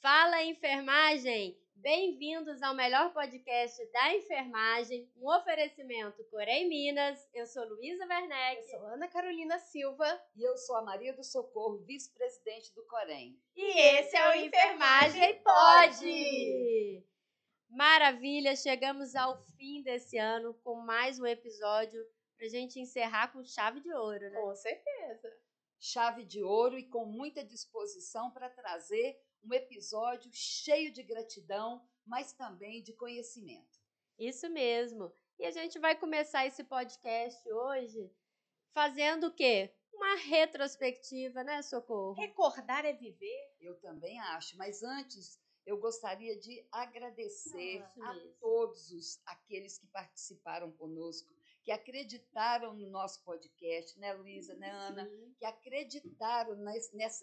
Fala, enfermagem! Bem-vindos ao melhor podcast da enfermagem, um oferecimento Corém Minas. Eu sou Luísa Werneck. Eu sou Ana Carolina Silva. E eu sou a Maria do Socorro, vice-presidente do Corém. E esse é o Enfermagem Pode! Maravilha, chegamos ao fim desse ano com mais um episódio pra gente encerrar com chave de ouro, né? Com certeza. Chave de ouro e com muita disposição para trazer um episódio cheio de gratidão, mas também de conhecimento. Isso mesmo. E a gente vai começar esse podcast hoje fazendo o quê? Uma retrospectiva, né, Socorro? Recordar é viver. Eu também acho, mas antes eu gostaria de agradecer a mesmo. todos aqueles que participaram conosco, que acreditaram no nosso podcast, né, Luísa, né, Ana? Sim. Que acreditaram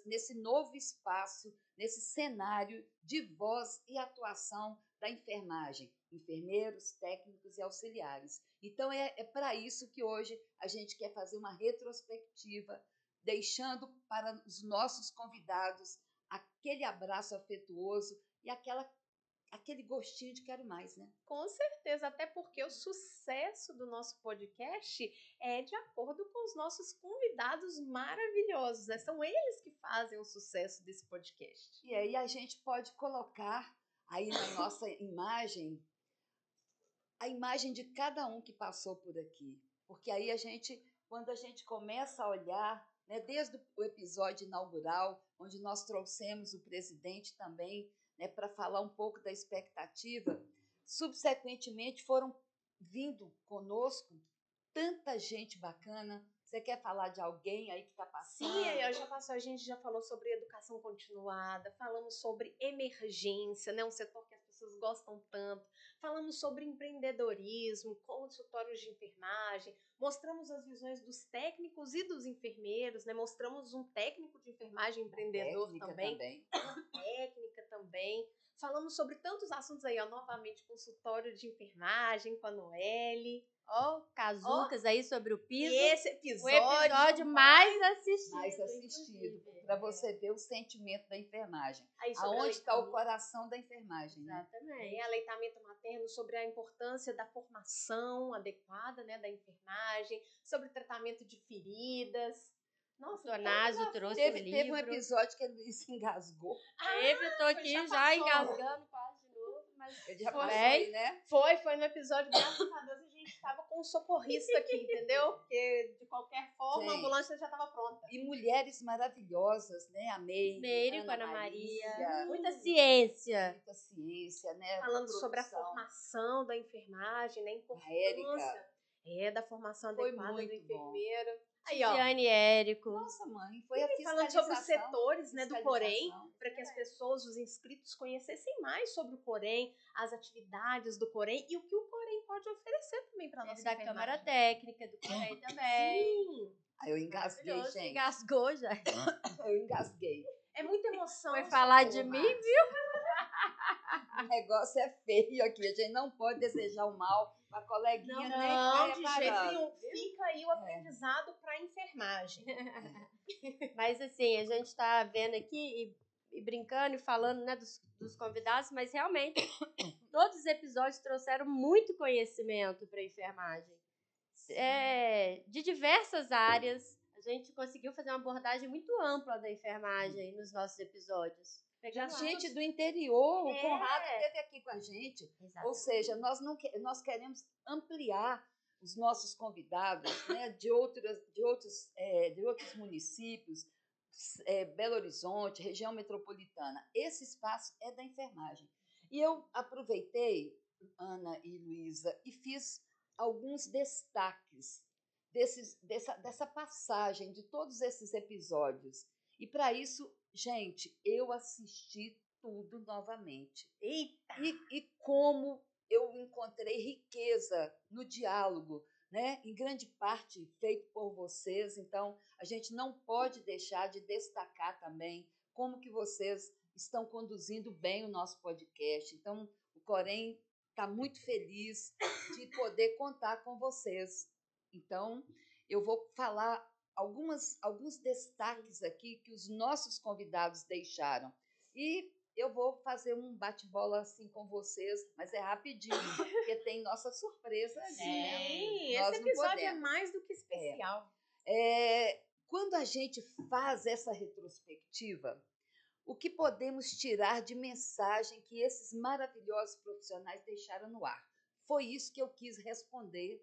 nesse novo espaço, nesse cenário de voz e atuação da enfermagem, enfermeiros, técnicos e auxiliares. Então, é para isso que hoje a gente quer fazer uma retrospectiva, deixando para os nossos convidados aquele abraço afetuoso e aquele gostinho de quero mais, né? Com certeza, até porque o sucesso do nosso podcast é de acordo com os nossos convidados maravilhosos, né? São eles que fazem o sucesso desse podcast. E aí a gente pode colocar aí na nossa imagem a imagem de cada um que passou por aqui. Porque aí quando a gente começa a olhar, né, desde o episódio inaugural, onde nós trouxemos o presidente também, né, para falar um pouco da expectativa, subsequentemente foram vindo conosco tanta gente bacana. Você quer falar de alguém aí que está passando? Sim, aí já passou, a gente já falou sobre educação continuada, falamos sobre emergência, né, um setor que as pessoas gostam tanto, falamos sobre empreendedorismo, consultórios de enfermagem, mostramos as visões dos técnicos e dos enfermeiros, né, mostramos um técnico de enfermagem empreendedor também. Uma técnica também. Falamos sobre tantos assuntos aí, ó, novamente, consultório de enfermagem com a Noelle. Ó, Cazucas aí sobre o piso. E esse o episódio mais assistido. Mais assistido, para você ver o sentimento da enfermagem. Aí, sobre Aonde está o coração da enfermagem, né? Exatamente. Aleitamento materno, sobre a importância da formação adequada, né, da enfermagem, sobre tratamento de feridas. Nossa, o Tonásio trouxe o livro. Teve um episódio que ele se engasgou. Teve, eu tô aqui já engasgando quase de novo. Mas ele já passou aí, né? Foi no episódio, graças a Deus, a gente estava com um socorrista aqui, entendeu? Porque, de qualquer forma, a ambulância já estava pronta. E mulheres maravilhosas, né? A Meire, com a Ana Maria. Muita ciência. Muita ciência, né? Falando sobre a formação da enfermagem, né? A importância da formação adequada do enfermeiro. Aí, ó. Tiziane e Érico. Nossa, mãe, foi a falando sobre os setores, né, do Corém, para que as pessoas, os inscritos, conhecessem mais sobre o Corém, as atividades do Corém e o que o Corém pode oferecer também para nossa enfermagem. Da Câmara Técnica do Corém também. Sim. Aí eu engasguei, gente. Engasgou já. Eu engasguei. É muita emoção. Foi falar de mim, viu? O negócio é feio aqui. A gente não pode desejar o mal para a coleguinha. Não, de jeito nenhum. Fica aí o aprendizado para a enfermagem. Mas assim, a gente está vendo aqui e brincando e falando, né, dos convidados, mas realmente todos os episódios trouxeram muito conhecimento para a enfermagem. De diversas áreas, a gente conseguiu fazer uma abordagem muito ampla da enfermagem nos nossos episódios. Gente do interior, o Conrado esteve aqui com a gente. Exatamente. Ou seja, nós queremos ampliar os nossos convidados, né, de outros municípios, Belo Horizonte, região metropolitana. Esse espaço é da enfermagem. E eu aproveitei, Ana e Luísa, e fiz alguns destaques dessa passagem de todos esses episódios. E para isso, gente, eu assisti tudo novamente. Eita! E como eu encontrei riqueza no diálogo, né? Em grande parte feito por vocês. Então, a gente não pode deixar de destacar também como que vocês estão conduzindo bem o nosso podcast. Então, o Corém está muito feliz de poder contar com vocês. Então, eu vou falar alguns destaques aqui que os nossos convidados deixaram. E eu vou fazer um bate-bola assim com vocês, mas é rapidinho, porque tem nossa surpresa ali, né? Sim, Nós esse não episódio é podemos. mais do que especial. Quando a gente faz essa retrospectiva, o que podemos tirar de mensagem que esses maravilhosos profissionais deixaram no ar? Foi isso que eu quis responder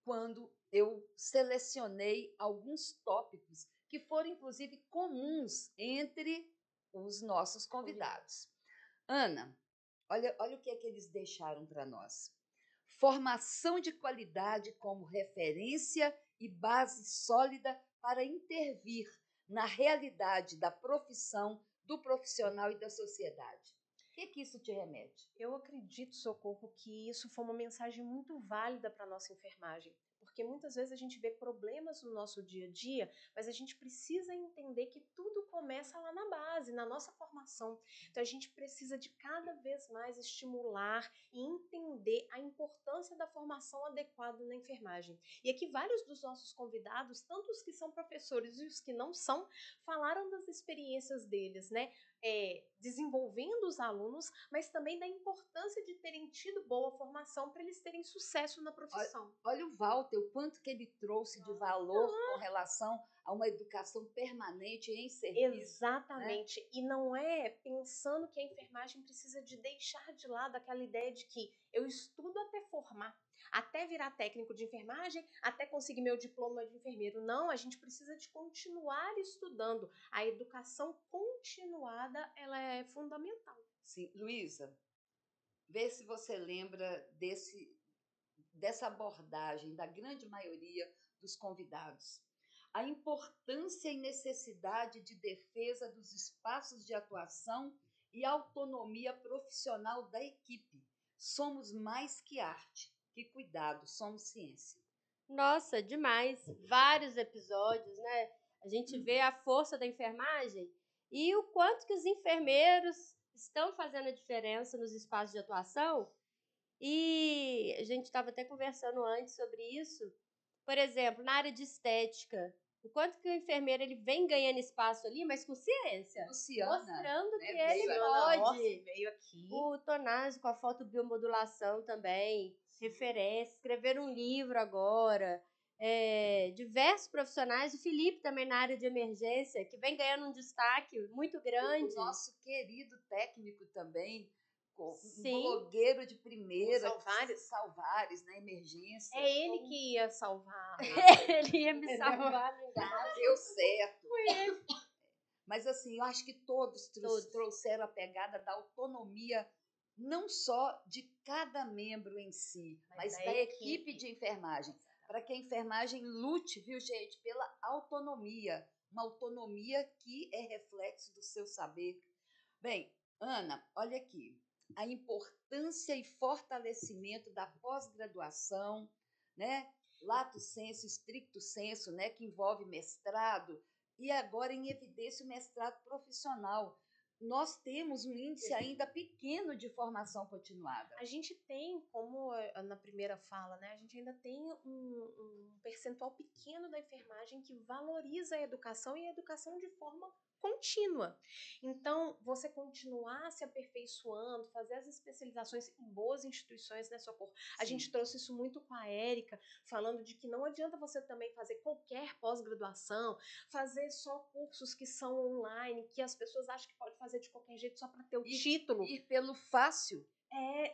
quando eu selecionei alguns tópicos que foram, inclusive, comuns entre os nossos convidados. Ana, olha o que é que eles deixaram para nós. Formação de qualidade como referência e base sólida para intervir na realidade da profissão, do profissional e da sociedade. O que isso te remete? Eu acredito, Socorro, que isso foi uma mensagem muito válida para a nossa enfermagem. Porque muitas vezes a gente vê problemas no nosso dia a dia, mas a gente precisa entender que tudo começa lá na base, na nossa formação. Então a gente precisa de cada vez mais estimular e entender a importância da formação adequada na enfermagem. E aqui vários dos nossos convidados, tanto os que são professores e os que não são, falaram das experiências deles, né? Desenvolvendo os alunos, mas também da importância de terem tido boa formação para eles terem sucesso na profissão. Olha o Walter, o quanto que ele trouxe de valor com relação a uma educação permanente em serviço. Exatamente. Né? E não é pensando que a enfermagem precisa de deixar de lado aquela ideia de que eu estudo até formar, até virar técnico de enfermagem, até conseguir meu diploma de enfermeiro. Não, a gente precisa de continuar estudando. A educação continuada, ela é fundamental. Sim, Luísa, vê se você lembra dessa abordagem da grande maioria dos convidados. A importância e necessidade de defesa dos espaços de atuação e autonomia profissional da equipe. Somos mais que arte, que cuidado, somos ciência. Nossa, demais. Vários episódios, né? A gente vê a força da enfermagem e o quanto que os enfermeiros estão fazendo a diferença nos espaços de atuação. E a gente estava até conversando antes sobre isso. Por exemplo, na área de estética, o quanto que o enfermeiro ele vem ganhando espaço ali, mas com ciência. Luciana, mostrando que né, ele Luciana pode. Rossi veio aqui. O Tonásio com a fotobiomodulação também. Referência. Escrever um livro agora. Diversos profissionais. O Felipe também na área de emergência, que vem ganhando um destaque muito grande. O nosso querido técnico também, um Sim. blogueiro de primeira, Salvares, na emergência. É ele que ia salvar. Ele ia me salvar no engasgo. Deu certo. Foi ele. Mas assim, eu acho que todos trouxeram a pegada da autonomia, não só de cada membro em si, mas da equipe de enfermagem. Para que a enfermagem lute, viu, gente, pela autonomia. Uma autonomia que é reflexo do seu saber. Bem, Ana, olha aqui. A importância e fortalecimento da pós-graduação, né? Lato sensu, stricto sensu, né? Que envolve mestrado, e agora em evidência o mestrado profissional. Nós temos um índice ainda pequeno de formação continuada. A gente tem, como na primeira fala, né, a gente ainda tem um percentual pequeno da enfermagem que valoriza a educação e a educação de forma contínua. Então, você continuar se aperfeiçoando, fazer as especializações em boas instituições, né, Socorro? A gente trouxe isso muito com a Érica, falando de que não adianta você também fazer qualquer pós-graduação, fazer só cursos que são online, que as pessoas acham que pode fazer de qualquer jeito só para ter o título. Ir pelo fácil.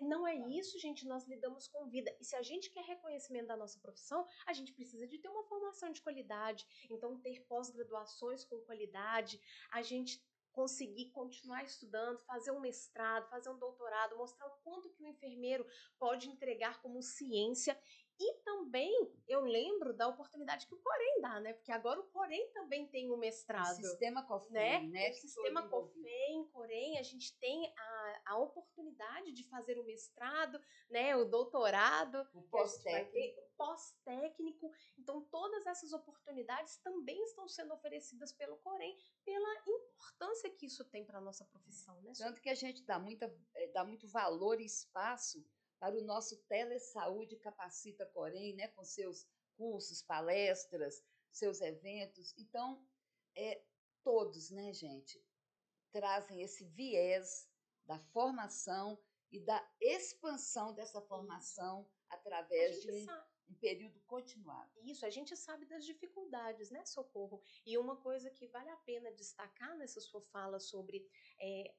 Não é isso, gente, nós lidamos com vida. E se a gente quer reconhecimento da nossa profissão, a gente precisa de ter uma formação de qualidade. Então, ter pós-graduações com qualidade, a gente conseguir continuar estudando, fazer um mestrado, fazer um doutorado, mostrar o quanto que o enfermeiro pode entregar como ciência. E também eu lembro da oportunidade que o Corém dá, né? Porque agora o Corém também tem um mestrado. O sistema COFEM, né? O sistema COFEM, Corém, a gente tem a oportunidade de fazer o mestrado, né? O doutorado, o pós-técnico. Então, todas essas oportunidades também estão sendo oferecidas pelo Corém, pela importância que isso tem para a nossa profissão, né? Tanto que a gente dá muito valor e espaço para o nosso Telesaúde Capacita Corém, né, com seus cursos, palestras, seus eventos. Então, todos, né, gente, trazem esse viés da formação e da expansão dessa formação através de um período continuado. Isso, a gente sabe das dificuldades, né, Socorro? E uma coisa que vale a pena destacar nessa sua fala sobre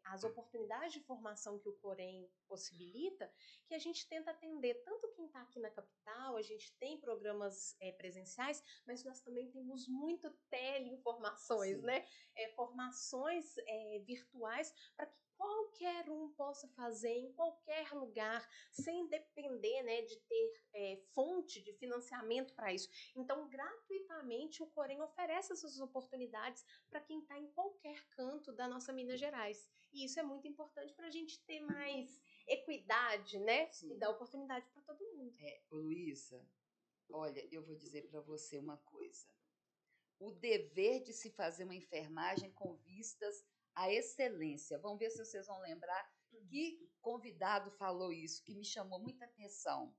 as oportunidades de formação que o Corém possibilita, que a gente tenta atender tanto quem está aqui na capital, a gente tem programas presenciais, mas nós também temos muito teleinformações, Sim. né? Formações virtuais para que qualquer um possa fazer em qualquer lugar, sem depender, né, de ter fonte de financiamento para isso. Então, gratuitamente, o Corém oferece essas oportunidades para quem está em qualquer canto da nossa Minas Gerais. E isso é muito importante para a gente ter mais equidade, né? Sim. E dar oportunidade para todo mundo. Luísa, olha, eu vou dizer para você uma coisa. O dever de se fazer uma enfermagem com vistas à excelência. Vamos ver se vocês vão lembrar que convidado falou isso, que me chamou muita atenção.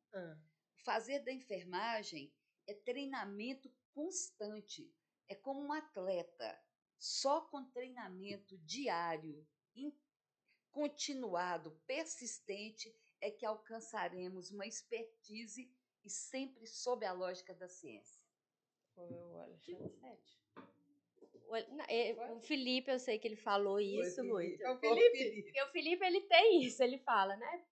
Fazer da enfermagem é treinamento constante. É como um atleta. Só com treinamento diário, continuado, persistente, é que alcançaremos uma expertise e sempre sob a lógica da ciência. Foi o Alexandre Sete. O Felipe, eu sei que ele falou isso muito. É o Felipe? Porque o Felipe, ele tem isso, ele fala, né?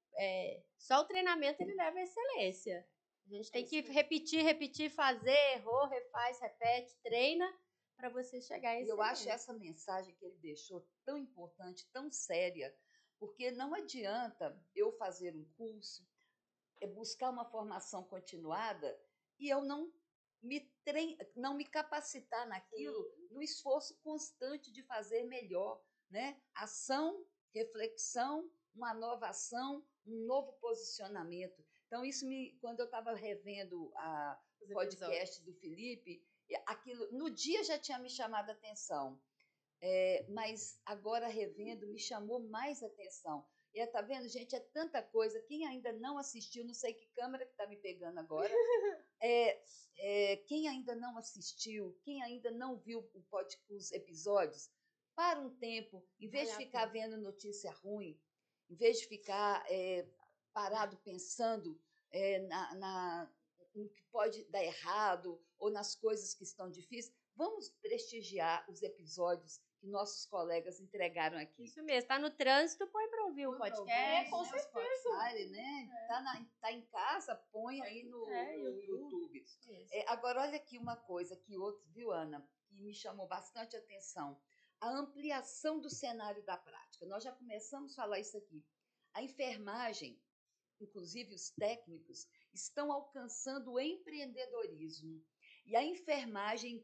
Só o treinamento ele leva à excelência. A gente tem que repetir, fazer, errou, refaz, repete, treina para você chegar à excelência. E eu acho essa mensagem que ele deixou tão importante, tão séria, porque não adianta eu fazer um curso, buscar uma formação continuada e eu não me capacitar naquilo, no esforço constante de fazer melhor, né? Ação, reflexão, uma nova ação, um novo posicionamento. Então, quando eu estava revendo o podcast do Felipe, aquilo no dia já tinha me chamado a atenção, mas agora revendo me chamou mais atenção. E tá vendo, gente, é tanta coisa. Quem ainda não assistiu, não sei que câmera que está me pegando agora, quem ainda não assistiu, quem ainda não viu os episódios, para um tempo, em vez de ficar vendo notícia ruim, em vez de ficar parado pensando no que pode dar errado ou nas coisas que estão difíceis, vamos prestigiar os episódios que nossos colegas entregaram aqui. Isso mesmo, está no trânsito, põe para ouvir o podcast. Com certeza. Spotify, né? Tá em casa, põe aí no YouTube. Agora, olha aqui uma coisa, viu, Ana, que me chamou bastante atenção. A ampliação do cenário da prática. Nós já começamos a falar isso aqui. A enfermagem, inclusive os técnicos, estão alcançando o empreendedorismo. E a enfermagem,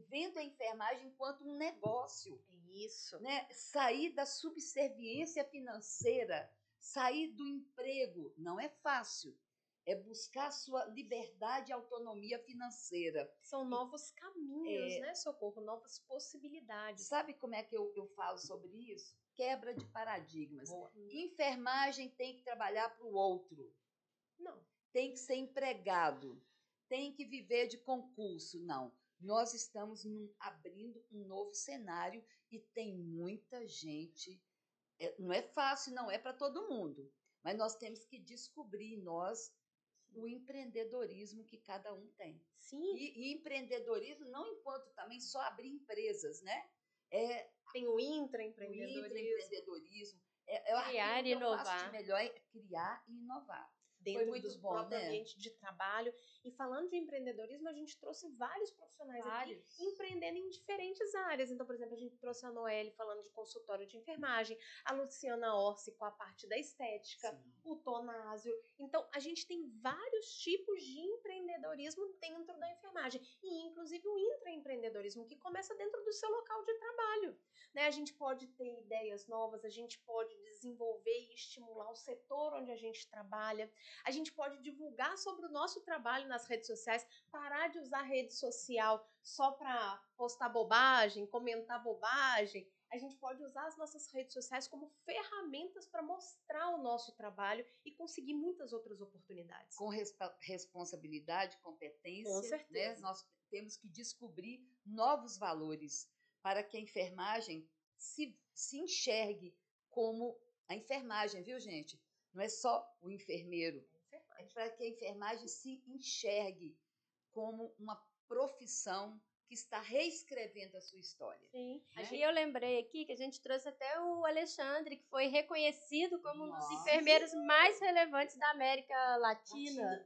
vendo a enfermagem enquanto um negócio. Isso. Né? Sair da subserviência financeira, sair do emprego, não é fácil. É buscar sua liberdade e autonomia financeira. São novos caminhos, né, Socorro? Novas possibilidades. Sabe como é que eu falo sobre isso? Quebra de paradigmas. Boa. Enfermagem tem que trabalhar para o outro. Não. Tem que ser empregado. Tem que viver de concurso. Não. Nós estamos abrindo um novo cenário e tem muita gente. Não é fácil, não é para todo mundo. Mas nós temos que descobrir o empreendedorismo que cada um tem. Sim. E empreendedorismo não enquanto também só abrir empresas, né? Tem o intraempreendedorismo. Criar e inovar. Faço de melhor é criar e inovar. Dentro do próprio ambiente de trabalho. E falando de empreendedorismo, a gente trouxe vários profissionais aqui empreendendo em diferentes áreas. Então, por exemplo, a gente trouxe a Noelle falando de consultório de enfermagem, a Luciana Orsi com a parte da estética, sim, o Tonásio. Então, a gente tem vários tipos de empreendedorismo dentro da enfermagem. E, inclusive, o intraempreendedorismo, que começa dentro do seu local de trabalho. Né? A gente pode ter ideias novas, a gente pode desenvolver e estimular o setor onde a gente trabalha. A gente pode divulgar sobre o nosso trabalho nas redes sociais, parar de usar rede social só para postar bobagem, comentar bobagem. A gente pode usar as nossas redes sociais como ferramentas para mostrar o nosso trabalho e conseguir muitas outras oportunidades. Com responsabilidade, competência. Com certeza. Né? Nós temos que descobrir novos valores para que a enfermagem se enxergue como A enfermagem, viu, gente? Não é só o enfermeiro. É para que a enfermagem se enxergue como uma profissão que está reescrevendo a sua história. Sim. Né? E eu lembrei aqui que a gente trouxe até o Alexandre, que foi reconhecido como um dos Nossa. enfermeiros mais relevantes da América Latina.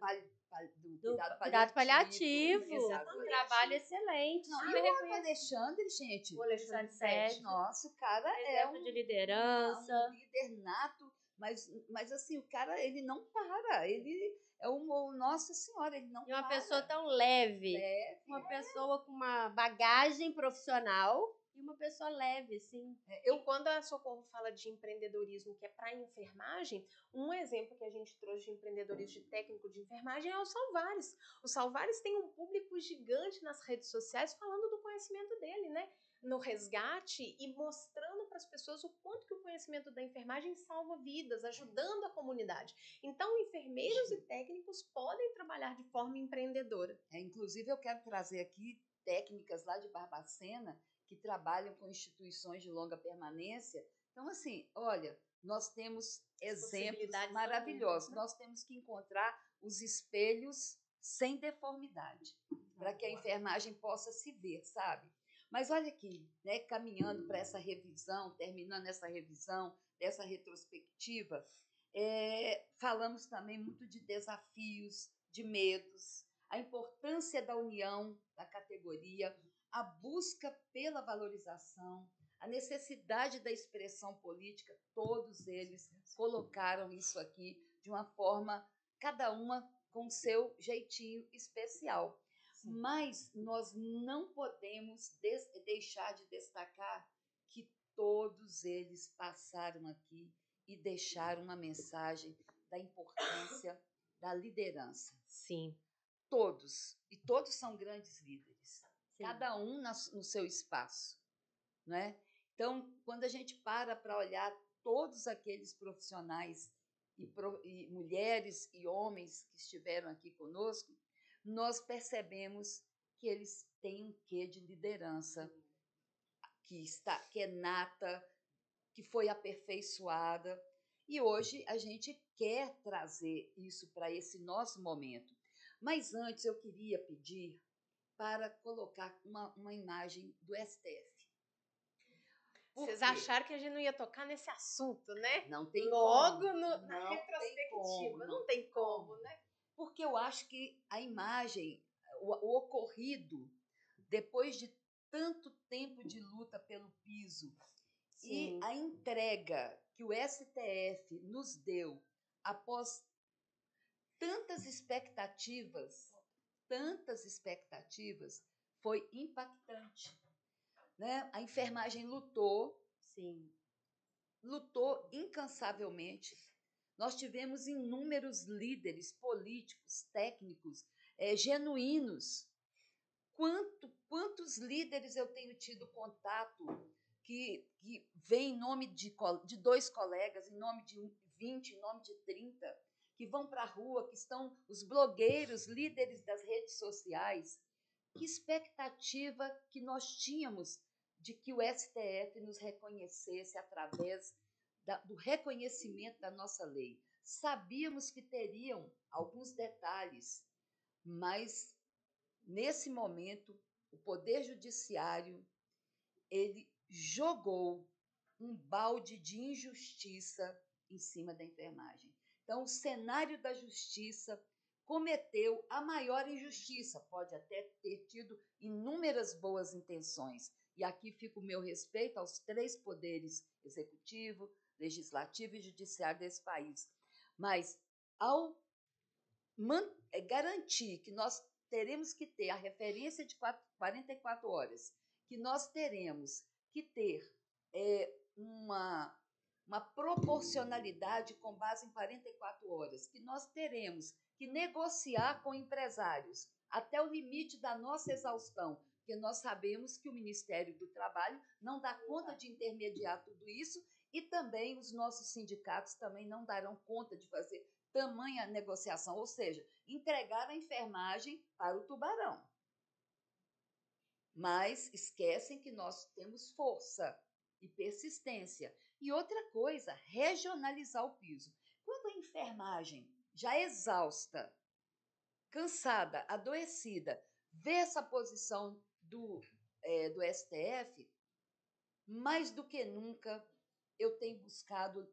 Do cuidado paliativo. Exatamente. Um trabalho excelente. Não, super e o reconhecido. Alexandre, gente? O Alexandre Sete. Sete. Nossa, o cara é Exemplo de liderança. um líder nato, mas assim, o cara, ele não para. Ele é Nossa Senhora, ele não E uma para. pessoa tão leve. Leve. Uma pessoa com uma bagagem profissional e uma pessoa leve, assim. E quando a Socorro fala de empreendedorismo que é para enfermagem, um exemplo que a gente trouxe de empreendedorismo de técnico de enfermagem é o Salvares. O Salvares tem um público gigante nas redes sociais falando do conhecimento dele, né? No resgate e mostrando para as pessoas o quanto que o conhecimento da enfermagem salva vidas, ajudando a comunidade. Então, enfermeiros e técnicos podem trabalhar de forma empreendedora. Inclusive, eu quero trazer aqui técnicas lá de Barbacena que trabalham com instituições de longa permanência. Então, assim, olha, nós temos exemplos maravilhosos. Nós temos que encontrar os espelhos sem deformidade, para que a enfermagem possa se ver, sabe? Mas olha aqui, né, caminhando para essa revisão, terminando essa revisão, dessa retrospectiva, falamos também muito de desafios, de medos, a importância da união da categoria, a busca pela valorização, a necessidade da expressão política, todos eles colocaram isso aqui de uma forma, cada uma com seu jeitinho especial. Sim. Mas nós não podemos deixar de destacar que todos eles passaram aqui e deixaram uma mensagem da importância da liderança. Sim. Todos. E todos são grandes líderes. Sim. Cada um no seu espaço. Não é? Então, quando a gente para olhar todos aqueles profissionais e mulheres e homens que estiveram aqui conosco, nós percebemos que eles têm um quê de liderança, que é nata, que foi aperfeiçoada. E hoje a gente quer trazer isso para esse nosso momento. Mas antes eu queria pedir para colocar uma imagem do STF. Vocês acharam que a gente não ia tocar nesse assunto, né? Não tem Logo como. na retrospectiva. Não tem como, né? Porque eu acho que a imagem, o ocorrido, depois de tanto tempo de luta pelo piso, sim, e a entrega que o STF nos deu após tantas expectativas, foi impactante. Né? A enfermagem lutou, sim, lutou incansavelmente. Nós tivemos inúmeros líderes políticos, técnicos, genuínos. Quantos líderes eu tenho tido contato que vêm em nome de 2 colegas, em nome de 20, em nome de 30, que vão para a rua, que estão os blogueiros, líderes das redes sociais. Que expectativa que nós tínhamos de que o STF nos reconhecesse através do reconhecimento da nossa lei. Sabíamos que teriam alguns detalhes, mas, nesse momento, o Poder Judiciário ele jogou um balde de injustiça em cima da enfermagem. Então, o cenário da justiça cometeu a maior injustiça, pode até ter tido inúmeras boas intenções. E aqui fica o meu respeito aos 3 poderes, executivo, legislativo e judiciário desse país. Mas, ao garantir que nós teremos que ter a referência de 44 horas, que nós teremos que ter uma proporcionalidade com base em 44 horas, que nós teremos que negociar com empresários até o limite da nossa exaustão, porque nós sabemos que o Ministério do Trabalho não dá conta de intermediar tudo isso e também os nossos sindicatos também não darão conta de fazer tamanha negociação, ou seja, entregar a enfermagem para o tubarão. Mas esquecem que nós temos força, e persistência. E outra coisa, regionalizar o piso. Quando a enfermagem, já exausta, cansada, adoecida, vê essa posição do STF, mais do que nunca eu tenho buscado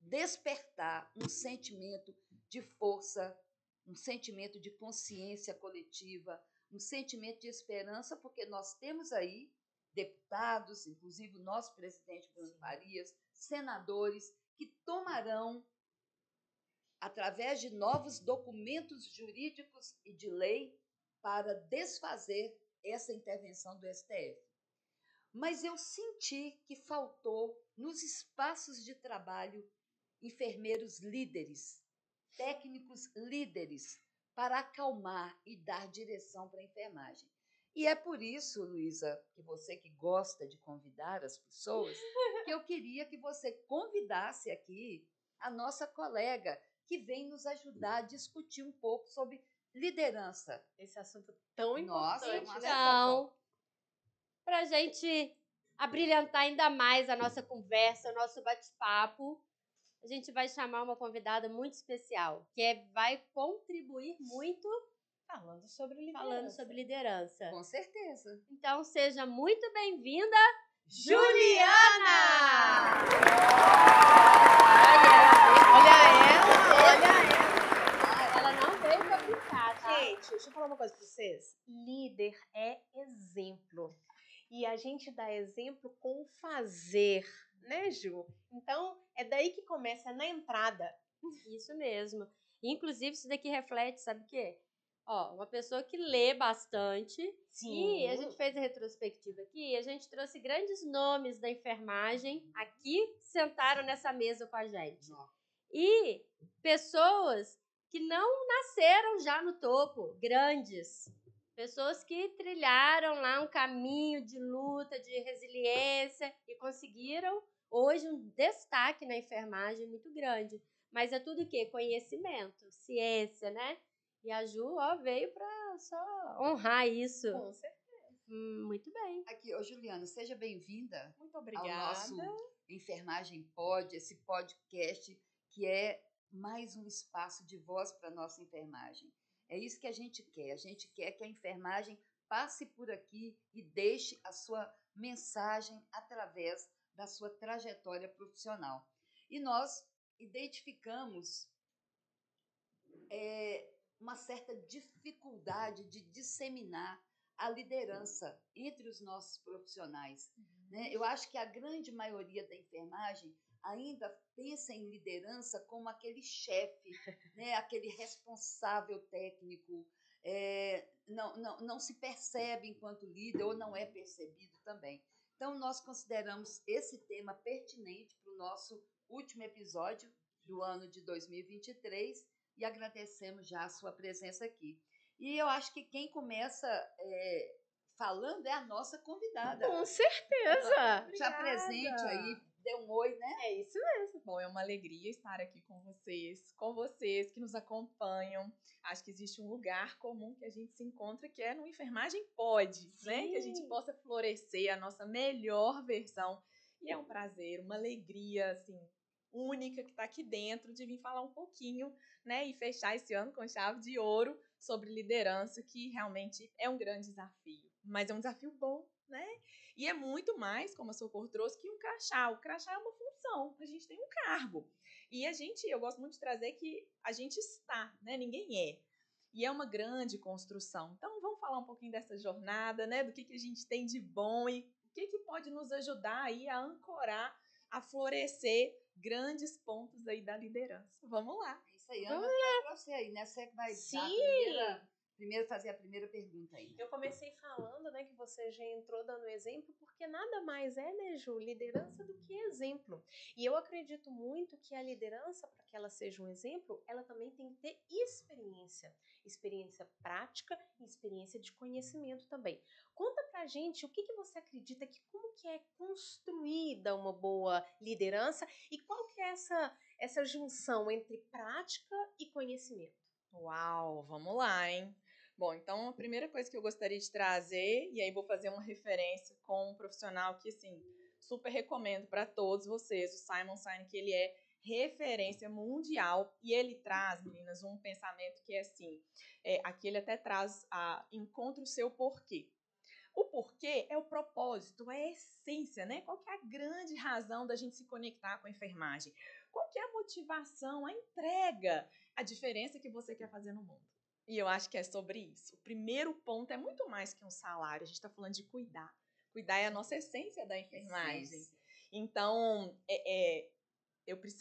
despertar um sentimento de força, um sentimento de consciência coletiva, um sentimento de esperança, porque nós temos aí deputados, inclusive o nosso presidente Bruno Farias, senadores, que tomarão, através de novos documentos jurídicos e de lei, para desfazer essa intervenção do STF. Mas eu senti que faltou, nos espaços de trabalho, enfermeiros líderes, técnicos líderes, para acalmar e dar direção para a enfermagem. E é por isso, Luísa, que você que gosta de convidar as pessoas, que eu queria que você convidasse aqui a nossa colega, que vem nos ajudar a discutir um pouco sobre liderança. Esse assunto tão Nossa, importante, né? Então, para a gente abrilhantar ainda mais a nossa conversa, o nosso bate-papo, a gente vai chamar uma convidada muito especial, que vai contribuir muito Falando sobre liderança. falando sobre liderança. Com certeza. Então, seja muito bem-vinda, Juliana! Ela não veio para brincar, tá? Gente, deixa eu falar uma coisa pra vocês. Líder é exemplo. E a gente dá exemplo com o fazer, né, Ju? Então, é daí que começa, na entrada. Isso mesmo. Inclusive, isso daqui reflete, sabe o quê? Ó, uma pessoa que lê bastante. E a gente fez a retrospectiva aqui e a gente trouxe grandes nomes da enfermagem aqui, sentaram nessa mesa com a gente. E pessoas que não nasceram já no topo, grandes. Pessoas que trilharam lá um caminho de luta, de resiliência e conseguiram hoje um destaque na enfermagem muito grande. Mas é tudo o quê? Conhecimento, ciência, né? E a Ju, ó, veio para só honrar isso. Com certeza. Muito bem. Aqui, ô Juliana, seja bem-vinda Muito ao obrigada. nosso Enfermagem Pod, esse podcast que é mais um espaço de voz para a nossa enfermagem. É isso que a gente quer. A gente quer que a enfermagem passe por aqui e deixe a sua mensagem através da sua trajetória profissional. E nós identificamos uma certa dificuldade de disseminar a liderança entre os nossos profissionais. Né? Eu acho que a grande maioria da enfermagem ainda pensa em liderança como aquele chefe, né? Aquele responsável técnico, não se percebe enquanto líder ou não é percebido também. Então, nós consideramos esse tema pertinente para o nosso último episódio do ano de 2023 e agradecemos já a sua presença aqui. E eu acho que quem começa falando é a nossa convidada. Com certeza. Se apresente aí, dê um oi, né? É isso mesmo. Bom, é uma alegria estar aqui com vocês que nos acompanham. Acho que existe um lugar comum que a gente se encontra, que é no Enfermagem Pod, né? Que a gente possa florescer a nossa melhor versão. E é um prazer, uma alegria, assim, única que está aqui dentro de vir falar um pouquinho, né? E fechar esse ano com chave de ouro sobre liderança, que realmente é um grande desafio. Mas é um desafio bom, né? E é muito mais, como a Socorro trouxe, que um crachá. O crachá é uma função, a gente tem um cargo. E eu gosto muito de trazer que a gente está, né? Ninguém é. E é uma grande construção. Então, vamos falar um pouquinho dessa jornada, né? Do que a gente tem de bom e o que pode nos ajudar aí a ancorar, a florescer grandes pontos aí da liderança. Vamos lá. Isso aí, Ana, para você aí, né? Você vai dar primeiro fazer a primeira pergunta aí. Eu comecei falando, né, que você já entrou dando exemplo, porque nada mais é, né, Ju, liderança do que exemplo. E eu acredito muito que a liderança, para que ela seja um exemplo, ela também tem que ter experiência. Experiência prática e experiência de conhecimento também. Conta pra gente o que você acredita, como que é construída uma boa liderança e qual que é essa junção entre prática e conhecimento. Uau, vamos lá, hein? Bom, então a primeira coisa que eu gostaria de trazer, e aí vou fazer uma referência com um profissional que, assim, super recomendo para todos vocês. O Simon Sinek, ele é referência mundial e ele traz, meninas, um pensamento que é assim, aqui ele até traz encontre o seu porquê. O porquê é o propósito, é a essência, né? Qual que é a grande razão da gente se conectar com a enfermagem? Qual que é a motivação, a entrega, a diferença que você quer fazer no mundo? E eu acho que é sobre isso. O primeiro ponto é muito mais que um salário, a gente está falando de cuidar. Cuidar é a nossa essência da enfermagem. Então,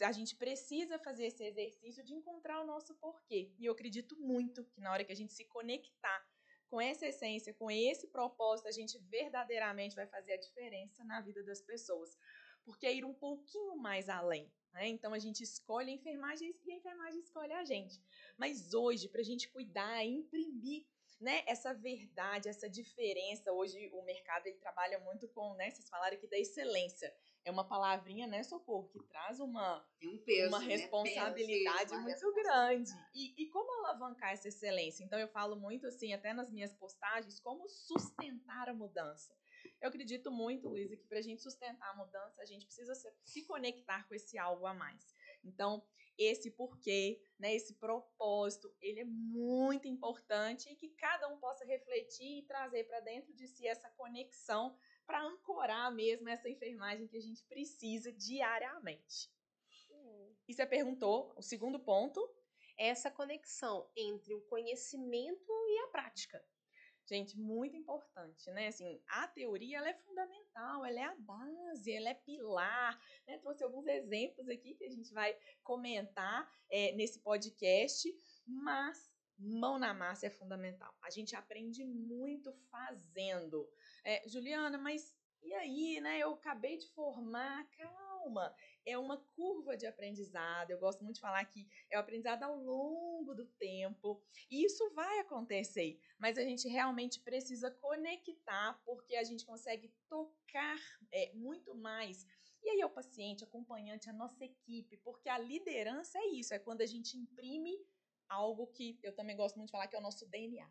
a gente precisa fazer esse exercício de encontrar o nosso porquê. E eu acredito muito que na hora que a gente se conectar com essa essência, com esse propósito, a gente verdadeiramente vai fazer a diferença na vida das pessoas. Porque é ir um pouquinho mais além, né? Então, a gente escolhe a enfermagem e a enfermagem escolhe a gente. Mas hoje, para a gente cuidar, imprimir, né, essa verdade, essa diferença, hoje o mercado ele trabalha muito com, né, vocês falaram aqui da excelência. É uma palavrinha, né, Socorro, que traz um peso, uma responsabilidade uma muito grande. E como alavancar essa excelência? Então, eu falo muito, assim, até nas minhas postagens, como sustentar a mudança. Eu acredito muito, Luísa, que para a gente sustentar a mudança, a gente precisa se conectar com esse algo a mais. Então, esse porquê, né, esse propósito, ele é muito importante e que cada um possa refletir e trazer para dentro de si essa conexão para ancorar mesmo essa enfermagem que a gente precisa diariamente. E você perguntou, o segundo ponto? Essa conexão entre o conhecimento e a prática. Gente, muito importante, né? Assim, a teoria, ela é fundamental, ela é a base, ela é pilar, né? Trouxe alguns exemplos aqui que a gente vai comentar nesse podcast, mas mão na massa é fundamental. A gente aprende muito fazendo. Juliana, mas e aí, né? Eu acabei de formar, calma. É uma curva de aprendizado. Eu gosto muito de falar que é o aprendizado ao longo do tempo. E isso vai acontecer, mas a gente realmente precisa conectar, porque a gente consegue tocar muito mais. E aí é o paciente, acompanhante, a nossa equipe, porque a liderança é isso, é quando a gente imprime algo que eu também gosto muito de falar, que é o nosso DNA.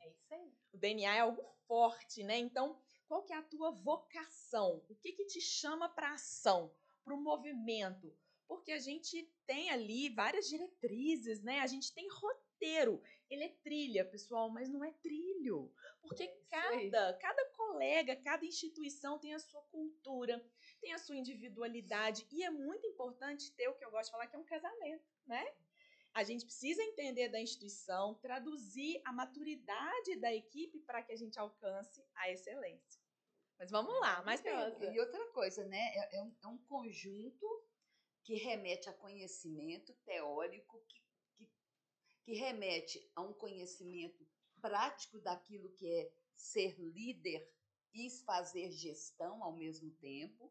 É isso aí. O DNA é algo forte, né? Então, qual que é a tua vocação? O que te chama para ação, para o movimento? Porque a gente tem ali várias diretrizes, né? A gente tem roteiro. Ele é trilha, pessoal, mas não é trilho. Porque cada colega, cada instituição tem a sua cultura, tem a sua individualidade. E é muito importante ter o que eu gosto de falar, que é um casamento, né? A gente precisa entender da instituição, traduzir a maturidade da equipe para que a gente alcance a excelência. Mas vamos lá, mais perguntas. E outra coisa, né? É um conjunto que remete a conhecimento teórico, que remete a um conhecimento prático daquilo que é ser líder e fazer gestão ao mesmo tempo,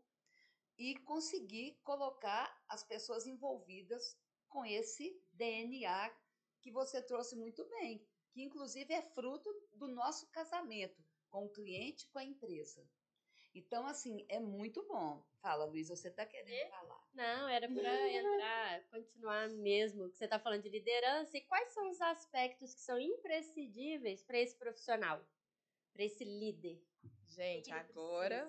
e conseguir colocar as pessoas envolvidas com esse DNA que você trouxe muito bem, que inclusive é fruto do nosso casamento com o cliente e com a empresa. Então, assim, é muito bom. Fala, Luísa, você está querendo falar? Não, era para entrar, continuar mesmo, que você está falando de liderança. E quais são os aspectos que são imprescindíveis para esse profissional, para esse líder? Gente, agora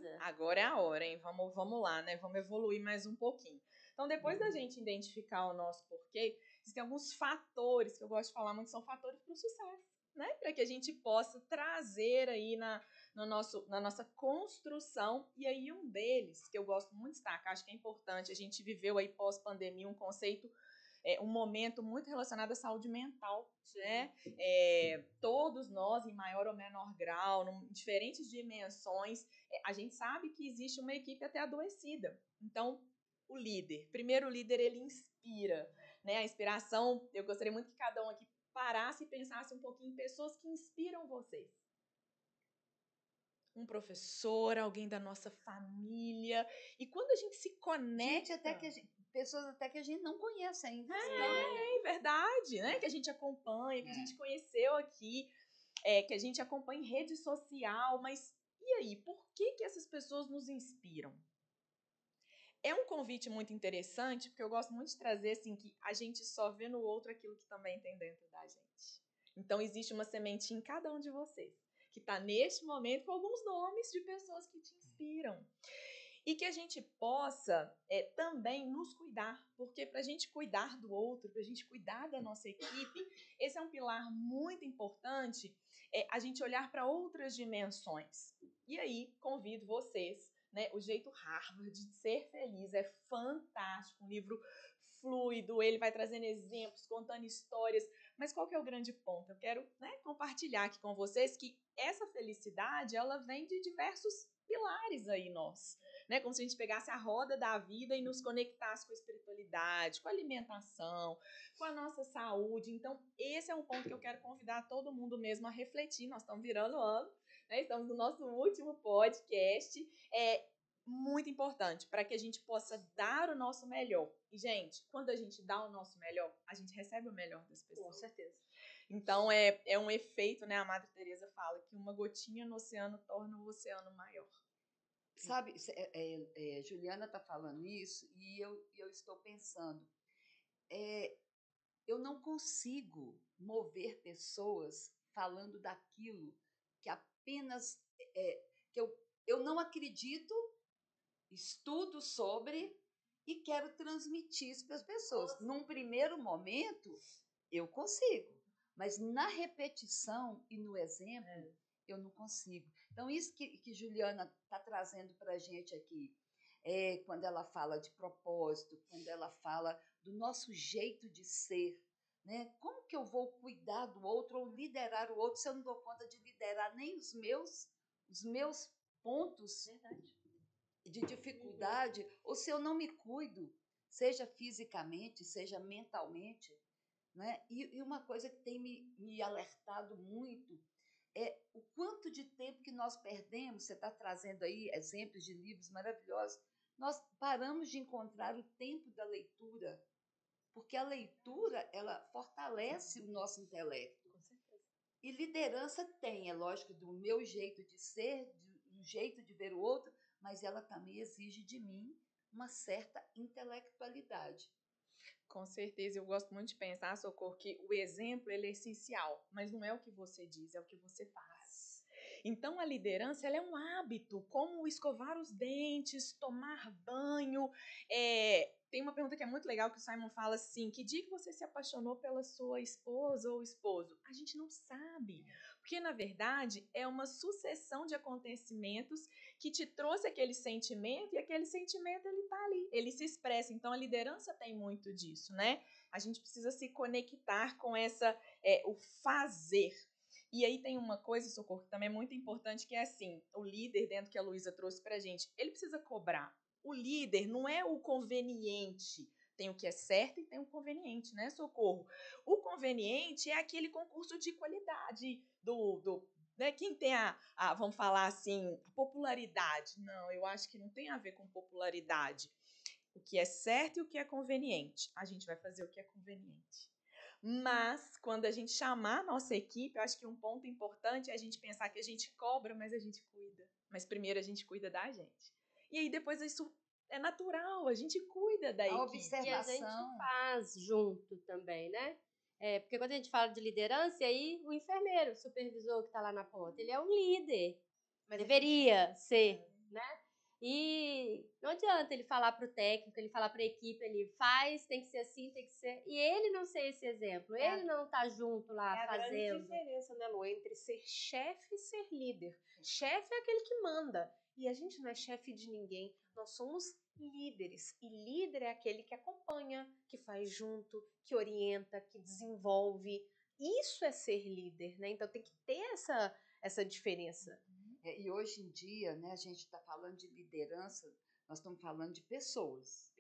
é a hora, hein? Vamos lá, né? Vamos evoluir mais um pouquinho. Então, depois da gente identificar o nosso porquê, existem alguns fatores que eu gosto de falar muito, são fatores para o sucesso, né? Para que a gente possa trazer aí na nossa construção. E aí um deles, que eu gosto muito de destacar, acho que é importante, a gente viveu aí pós-pandemia um conceito, um momento muito relacionado à saúde mental, né? Todos nós, em maior ou menor grau, em diferentes dimensões, a gente sabe que existe uma equipe até adoecida. Então, o primeiro líder, ele inspira, né? A inspiração, eu gostaria muito que cada um aqui parasse e pensasse um pouquinho em pessoas que inspiram vocês. Um professor, alguém da nossa família. E quando a gente se conecta... pessoas até que a gente não conhece ainda. É verdade, né? Que a gente acompanha, que a gente conheceu aqui, que a gente acompanha em rede social. Mas e aí, por que essas pessoas nos inspiram? É um convite muito interessante, porque eu gosto muito de trazer assim, que a gente só vê no outro aquilo que também tem dentro da gente. Então, existe uma sementinha em cada um de vocês, que está neste momento com alguns nomes de pessoas que te inspiram. E que a gente possa também nos cuidar, porque para a gente cuidar do outro, para a gente cuidar da nossa equipe, esse é um pilar muito importante, a gente olhar para outras dimensões. E aí, convido vocês, né, O Jeito Harvard de Ser Feliz é fantástico, um livro fluido, ele vai trazendo exemplos, contando histórias, mas qual que é o grande ponto? Eu quero, né, compartilhar aqui com vocês que essa felicidade, ela vem de diversos pilares aí nós, né? Como se a gente pegasse a roda da vida e nos conectasse com a espiritualidade, com a alimentação, com a nossa saúde. Então, esse é um ponto que eu quero convidar todo mundo mesmo a refletir. Nós estamos virando ano, né? Estamos no nosso último podcast. É muito importante para que a gente possa dar o nosso melhor. E, gente, quando a gente dá o nosso melhor, a gente recebe o melhor das pessoas. Com certeza. Então, é um efeito, né? A Madre Teresa fala que uma gotinha no oceano torna o oceano maior. Sabe, Juliana está falando isso e eu estou pensando, eu não consigo mover pessoas falando daquilo que apenas que eu não acredito, estudo sobre e quero transmitir isso para as pessoas. Nossa. Num primeiro momento, eu consigo, mas na repetição e no exemplo, eu não consigo. Então, isso que Juliana está trazendo para a gente aqui, quando ela fala de propósito, quando ela fala do nosso jeito de ser, né? Como que eu vou cuidar do outro ou liderar o outro se eu não dou conta de liderar nem os meus pontos de dificuldade, ou se eu não me cuido, seja fisicamente, seja mentalmente, né? E uma coisa que tem me alertado muito é o quanto de tempo que nós perdemos. Você está trazendo aí exemplos de livros maravilhosos. Nós paramos de encontrar o tempo da leitura, porque a leitura, ela fortalece o nosso intelecto. Com certeza. E liderança tem, é lógico, do meu jeito de ser, do jeito de ver o outro, mas ela também exige de mim uma certa intelectualidade. Com certeza, eu gosto muito de pensar, Socorro, que o exemplo ele é essencial, mas não é o que você diz, é o que você faz. Então, a liderança ela é um hábito, como escovar os dentes, tomar banho. Tem uma pergunta que é muito legal que o Simon fala assim, que dia que você se apaixonou pela sua esposa ou esposo? A gente não sabe, porque, na verdade, é uma sucessão de acontecimentos que te trouxe aquele sentimento e aquele sentimento ele tá ali, ele se expressa. Então a liderança tem muito disso, né? A gente precisa se conectar com o fazer. E aí tem uma coisa, Socorro, que também é muito importante, que é assim, o líder, dentro que a Luísa trouxe pra gente, ele precisa cobrar. O líder não é o conveniente. Tem o que é certo e tem o conveniente, né, Socorro? O conveniente é aquele concurso de qualidade né? Quem tem vamos falar assim, popularidade. Não, eu acho que não tem a ver com popularidade. O que é certo e o que é conveniente. A gente vai fazer o que é conveniente. Mas, quando a gente chamar a nossa equipe, eu acho que um ponto importante é a gente pensar que a gente cobra, mas a gente cuida. Mas primeiro a gente cuida da gente. E aí depois isso é natural, a gente cuida da equipe. Observação. E a gente faz junto também, né? Porque quando a gente fala de liderança, aí o enfermeiro, o supervisor que está lá na ponta, ele é um líder. Mas deveria ser, né? E não adianta ele falar para o técnico, ele falar para a equipe, ele faz, tem que ser assim, tem que ser. E ele não ser esse exemplo, ele não tá junto lá a grande fazendo. diferença, né, Lu, entre ser chefe e ser líder. Chefe é aquele que manda. E a gente não é chefe de ninguém. Nós somos líderes. E líder é aquele que acompanha, que faz junto, que orienta, que desenvolve. Isso é ser líder, né? Então tem que ter essa diferença. E hoje em dia, né, a gente está falando de liderança, nós estamos falando de pessoas.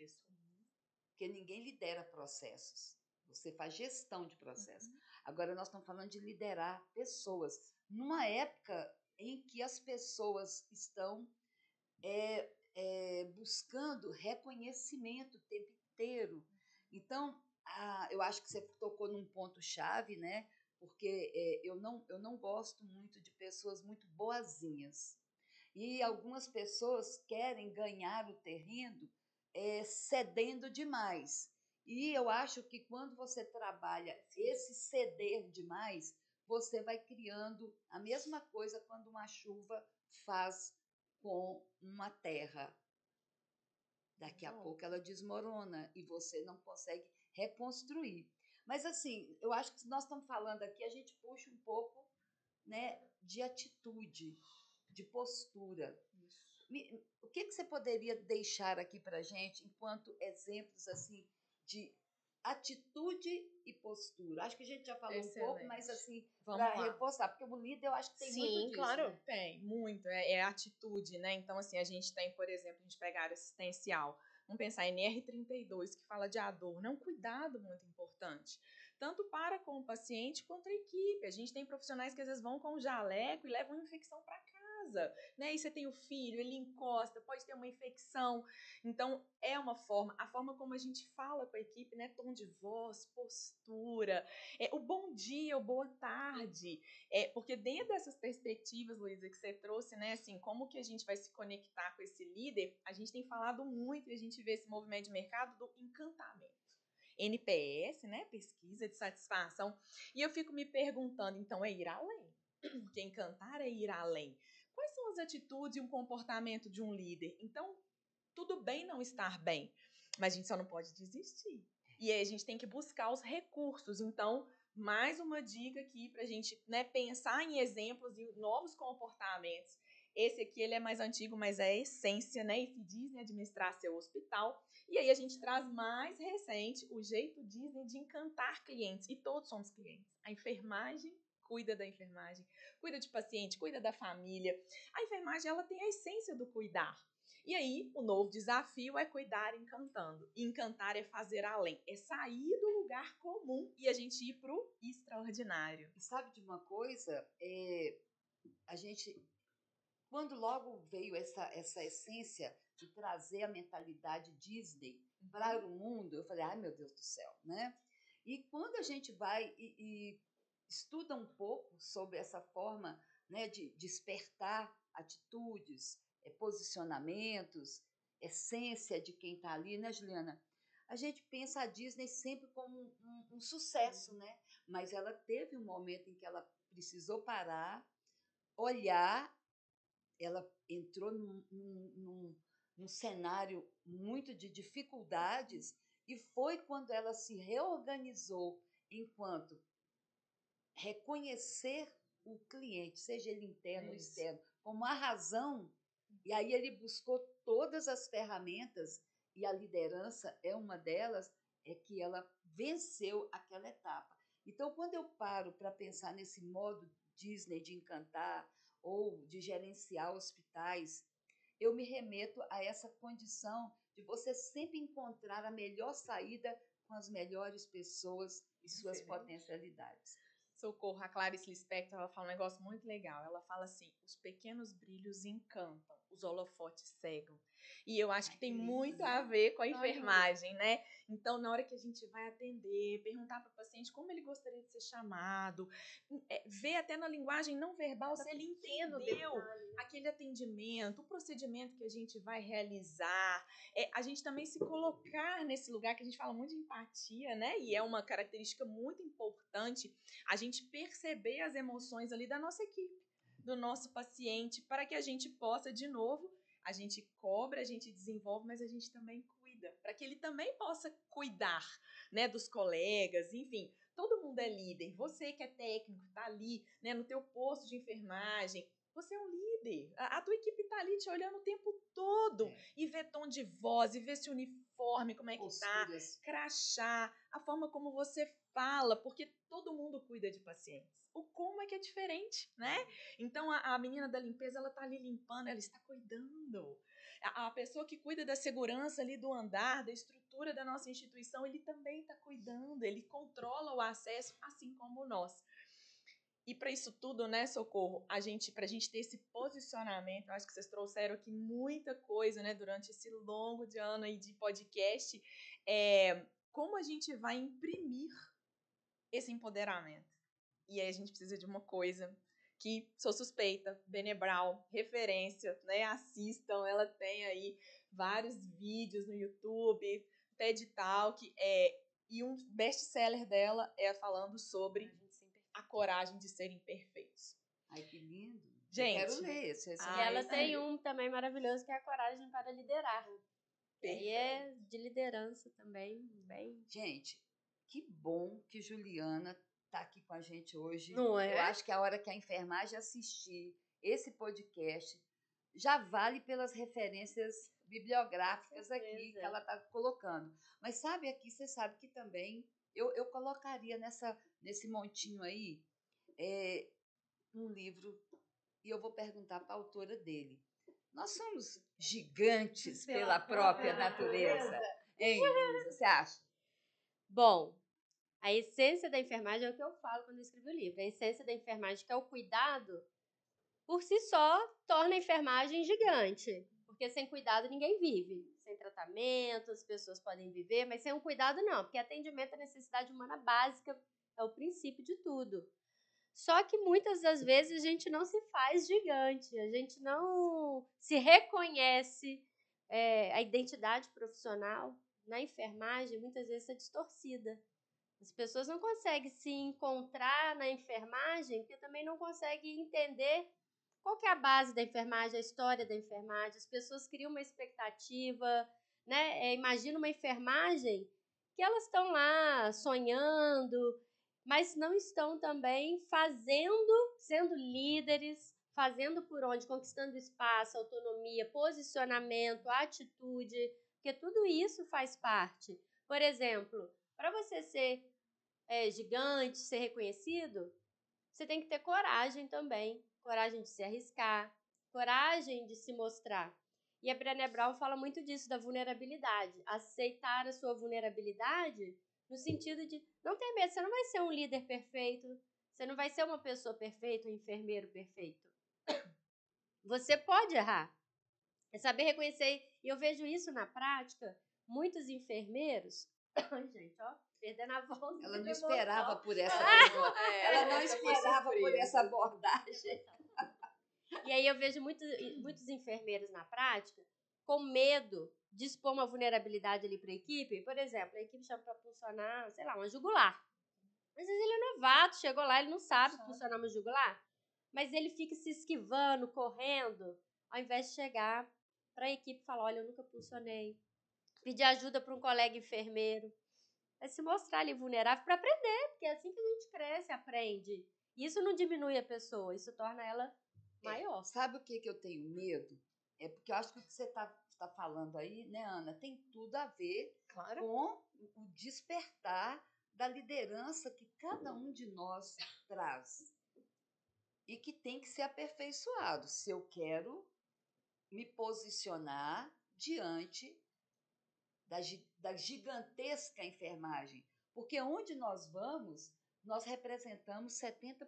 Porque ninguém lidera processos. Você faz gestão de processos. Agora nós estamos falando de liderar pessoas. Numa época em que as pessoas estão buscando reconhecimento o tempo inteiro. Então, eu acho que você tocou num ponto-chave, né? Porque eu não gosto muito de pessoas muito boazinhas. E algumas pessoas querem ganhar o terreno cedendo demais. E eu acho que quando você trabalha esse ceder demais, você vai criando a mesma coisa quando uma chuva faz com uma terra. Daqui a pouco ela desmorona e você não consegue reconstruir. Mas, assim, eu acho que se nós estamos falando aqui, a gente puxa um pouco, né, de atitude, de postura. O que você poderia deixar aqui para a gente enquanto exemplos assim de atitude e postura? Acho que a gente já falou um pouco, mas assim, para reforçar, porque o líder eu acho que tem muito disso. Claro, né? Tem, muito. É atitude, né? Então, assim, a gente tem, por exemplo, a gente pegar a área assistencial. Vamos pensar em NR32, que fala de adorno. É um cuidado muito importante. Tanto para com o paciente quanto a equipe. A gente tem profissionais que às vezes vão com o jaleco e levam infecção para casa, né? E você tem o filho, ele encosta, pode ter uma infecção. Então, é uma forma, a forma como a gente fala com a equipe, né? Tom de voz, postura, o bom dia, o boa tarde. Porque dentro dessas perspectivas, Luísa, que você trouxe, né? Assim, como que a gente vai se conectar com esse líder? A gente tem falado muito e a gente vê esse movimento de mercado do encantamento. NPS, né? Pesquisa de satisfação. E eu fico me perguntando, então, é ir além? Porque encantar é ir além. Quais são as atitudes e o comportamento de um líder? Então, tudo bem não estar bem, mas a gente só não pode desistir. E aí a gente tem que buscar os recursos. Então, mais uma dica aqui para a gente, né, pensar em exemplos e novos comportamentos. Esse aqui ele é mais antigo, mas é a essência, né? Esse Disney administrar seu hospital. E aí a gente traz mais recente o jeito Disney de encantar clientes. E todos somos clientes. A enfermagem cuida da enfermagem, cuida de paciente, cuida da família. A enfermagem ela tem a essência do cuidar. E aí, o novo desafio é cuidar encantando. E encantar é fazer além, é sair do lugar comum e a gente ir para o extraordinário. E sabe de uma coisa? A gente, quando logo veio essa essência de trazer a mentalidade Disney para o mundo, eu falei, ai meu Deus do céu, né? E quando a gente vai e estuda um pouco sobre essa forma, né, de despertar atitudes, posicionamentos, essência de quem está ali, né, Juliana? A gente pensa a Disney sempre como um sucesso, né? Mas ela teve um momento em que ela precisou parar, olhar, ela entrou num cenário muito de dificuldades e foi quando ela se reorganizou enquanto reconhecer o cliente, seja ele interno ou externo, como a razão, e aí ele buscou todas as ferramentas, e a liderança é uma delas, é que ela venceu aquela etapa. Então, quando eu paro para pensar nesse modo Disney de encantar ou de gerenciar hospitais, eu me remeto a essa condição de você sempre encontrar a melhor saída com as melhores pessoas e suas potencialidades. Socorro, a Clarice Lispector, ela fala um negócio muito legal. Ela fala assim, os pequenos brilhos encantam, os holofotes cegam. E eu acho que tem muito a ver com a enfermagem, né? Então, na hora que a gente vai atender, perguntar para o paciente como ele gostaria de ser chamado, ver até na linguagem não verbal se ele entendeu aquele atendimento, o procedimento que a gente vai realizar. A gente também se colocar nesse lugar que a gente fala muito de empatia, né? E é uma característica muito importante a gente perceber as emoções ali da nossa equipe, do nosso paciente, para que a gente possa, de novo, a gente cobra, a gente desenvolve, mas a gente também cuida, para que ele também possa cuidar, né, dos colegas, enfim. Todo mundo é líder. Você que é técnico, está ali, né, no teu posto de enfermagem, você é um líder. A tua equipe está ali te olhando o tempo todo e vê tom de voz, e vê se uniforme, como é que está, crachá, a forma como você fala, porque todo mundo cuida de pacientes. O como é que é diferente, né? Então, a menina da limpeza, ela tá ali limpando, ela está cuidando. A pessoa que cuida da segurança ali do andar, da estrutura da nossa instituição, ele também está cuidando, ele controla o acesso, assim como nós. E para isso tudo, né, Socorro, pra gente ter esse posicionamento, acho que vocês trouxeram aqui muita coisa, né, durante esse longo de ano aí de podcast, como a gente vai imprimir esse empoderamento. E aí a gente precisa de uma coisa que sou suspeita, Brené Brown, referência, né? Assistam, ela tem aí vários vídeos no YouTube, TED Talk, e um best-seller dela é falando sobre a coragem de ser imperfeitos. Ai, que lindo. Gente, eu quero ler esse. E ela tem um também maravilhoso que é a coragem para liderar. E aí é de liderança também, bem... Gente, que bom que Juliana está aqui com a gente hoje. Não é? Eu acho que a hora que a enfermagem assistir esse podcast já vale pelas referências bibliográficas aqui que ela está colocando. Mas sabe aqui, você sabe que também eu colocaria nesse montinho aí um livro e eu vou perguntar para a autora dele. Nós somos gigantes pela própria natureza. Hein, Luísa, você acha? Bom, a essência da enfermagem é o que eu falo quando eu escrevo o livro. A essência da enfermagem, que é o cuidado, por si só, torna a enfermagem gigante. Porque sem cuidado ninguém vive. Sem tratamento, as pessoas podem viver, mas sem um cuidado não. Porque atendimento é necessidade humana básica, é o princípio de tudo. Só que muitas das vezes a gente não se faz gigante, a gente não se reconhece, a identidade profissional na enfermagem muitas vezes é distorcida. As pessoas não conseguem se encontrar na enfermagem porque também não conseguem entender qual que é a base da enfermagem, a história da enfermagem. As pessoas criam uma expectativa, né? Imagina uma enfermagem que elas estão lá sonhando, mas não estão também fazendo, sendo líderes, fazendo por onde, conquistando espaço, autonomia, posicionamento, atitude, porque tudo isso faz parte. Por exemplo, para você ser gigante, ser reconhecido, você tem que ter coragem também, coragem de se arriscar, coragem de se mostrar. E a Brené Brown fala muito disso, da vulnerabilidade, aceitar a sua vulnerabilidade no sentido de não ter medo, você não vai ser um líder perfeito, você não vai ser uma pessoa perfeita, um enfermeiro perfeito. Você pode errar. É saber reconhecer, e eu vejo isso na prática, muitos enfermeiros, gente, ó, perdendo a voz. Ela não esperava por essa pergunta. Ela não esperava por essa abordagem. E aí eu vejo muitos enfermeiros na prática com medo de expor uma vulnerabilidade ali para a equipe. Por exemplo, a equipe chama para funcionar, sei lá, uma jugular. Às vezes ele é novato, chegou lá, ele não sabe funcionar uma jugular, mas ele fica se esquivando, correndo, ao invés de chegar para a equipe e falar, olha, eu nunca funcionei. Pedir ajuda para um colega enfermeiro. É se mostrar ali vulnerável para aprender, porque é assim que a gente cresce, aprende. E isso não diminui a pessoa, isso torna ela maior. Sabe o que eu tenho medo? É porque eu acho que o que você está falando aí, né, Ana, tem tudo a ver com o despertar da liderança que cada um de nós traz e que tem que ser aperfeiçoado se eu quero me posicionar diante da gigantesca enfermagem, porque onde nós vamos, nós representamos 70%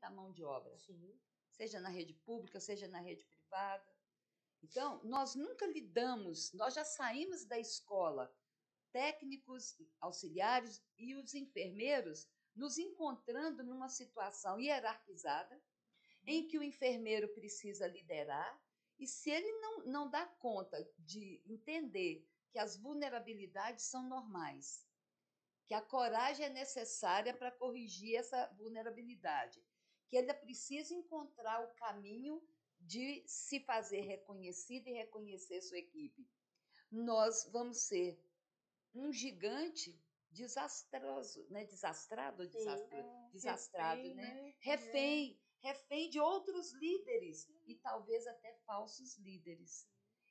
da mão de obra. Sim. Seja na rede pública, seja na rede privada. Então, nós nunca lidamos, nós já saímos da escola, técnicos, auxiliares e os enfermeiros nos encontrando numa situação hierarquizada, em que o enfermeiro precisa liderar, e se ele não dá conta de entender que as vulnerabilidades são normais, que a coragem é necessária para corrigir essa vulnerabilidade, que ele precisa encontrar o caminho de se fazer reconhecido e reconhecer sua equipe. Nós vamos ser um gigante desastroso, né? Desastrado ou desastrado, refém, né? Refém de outros líderes e talvez até falsos líderes.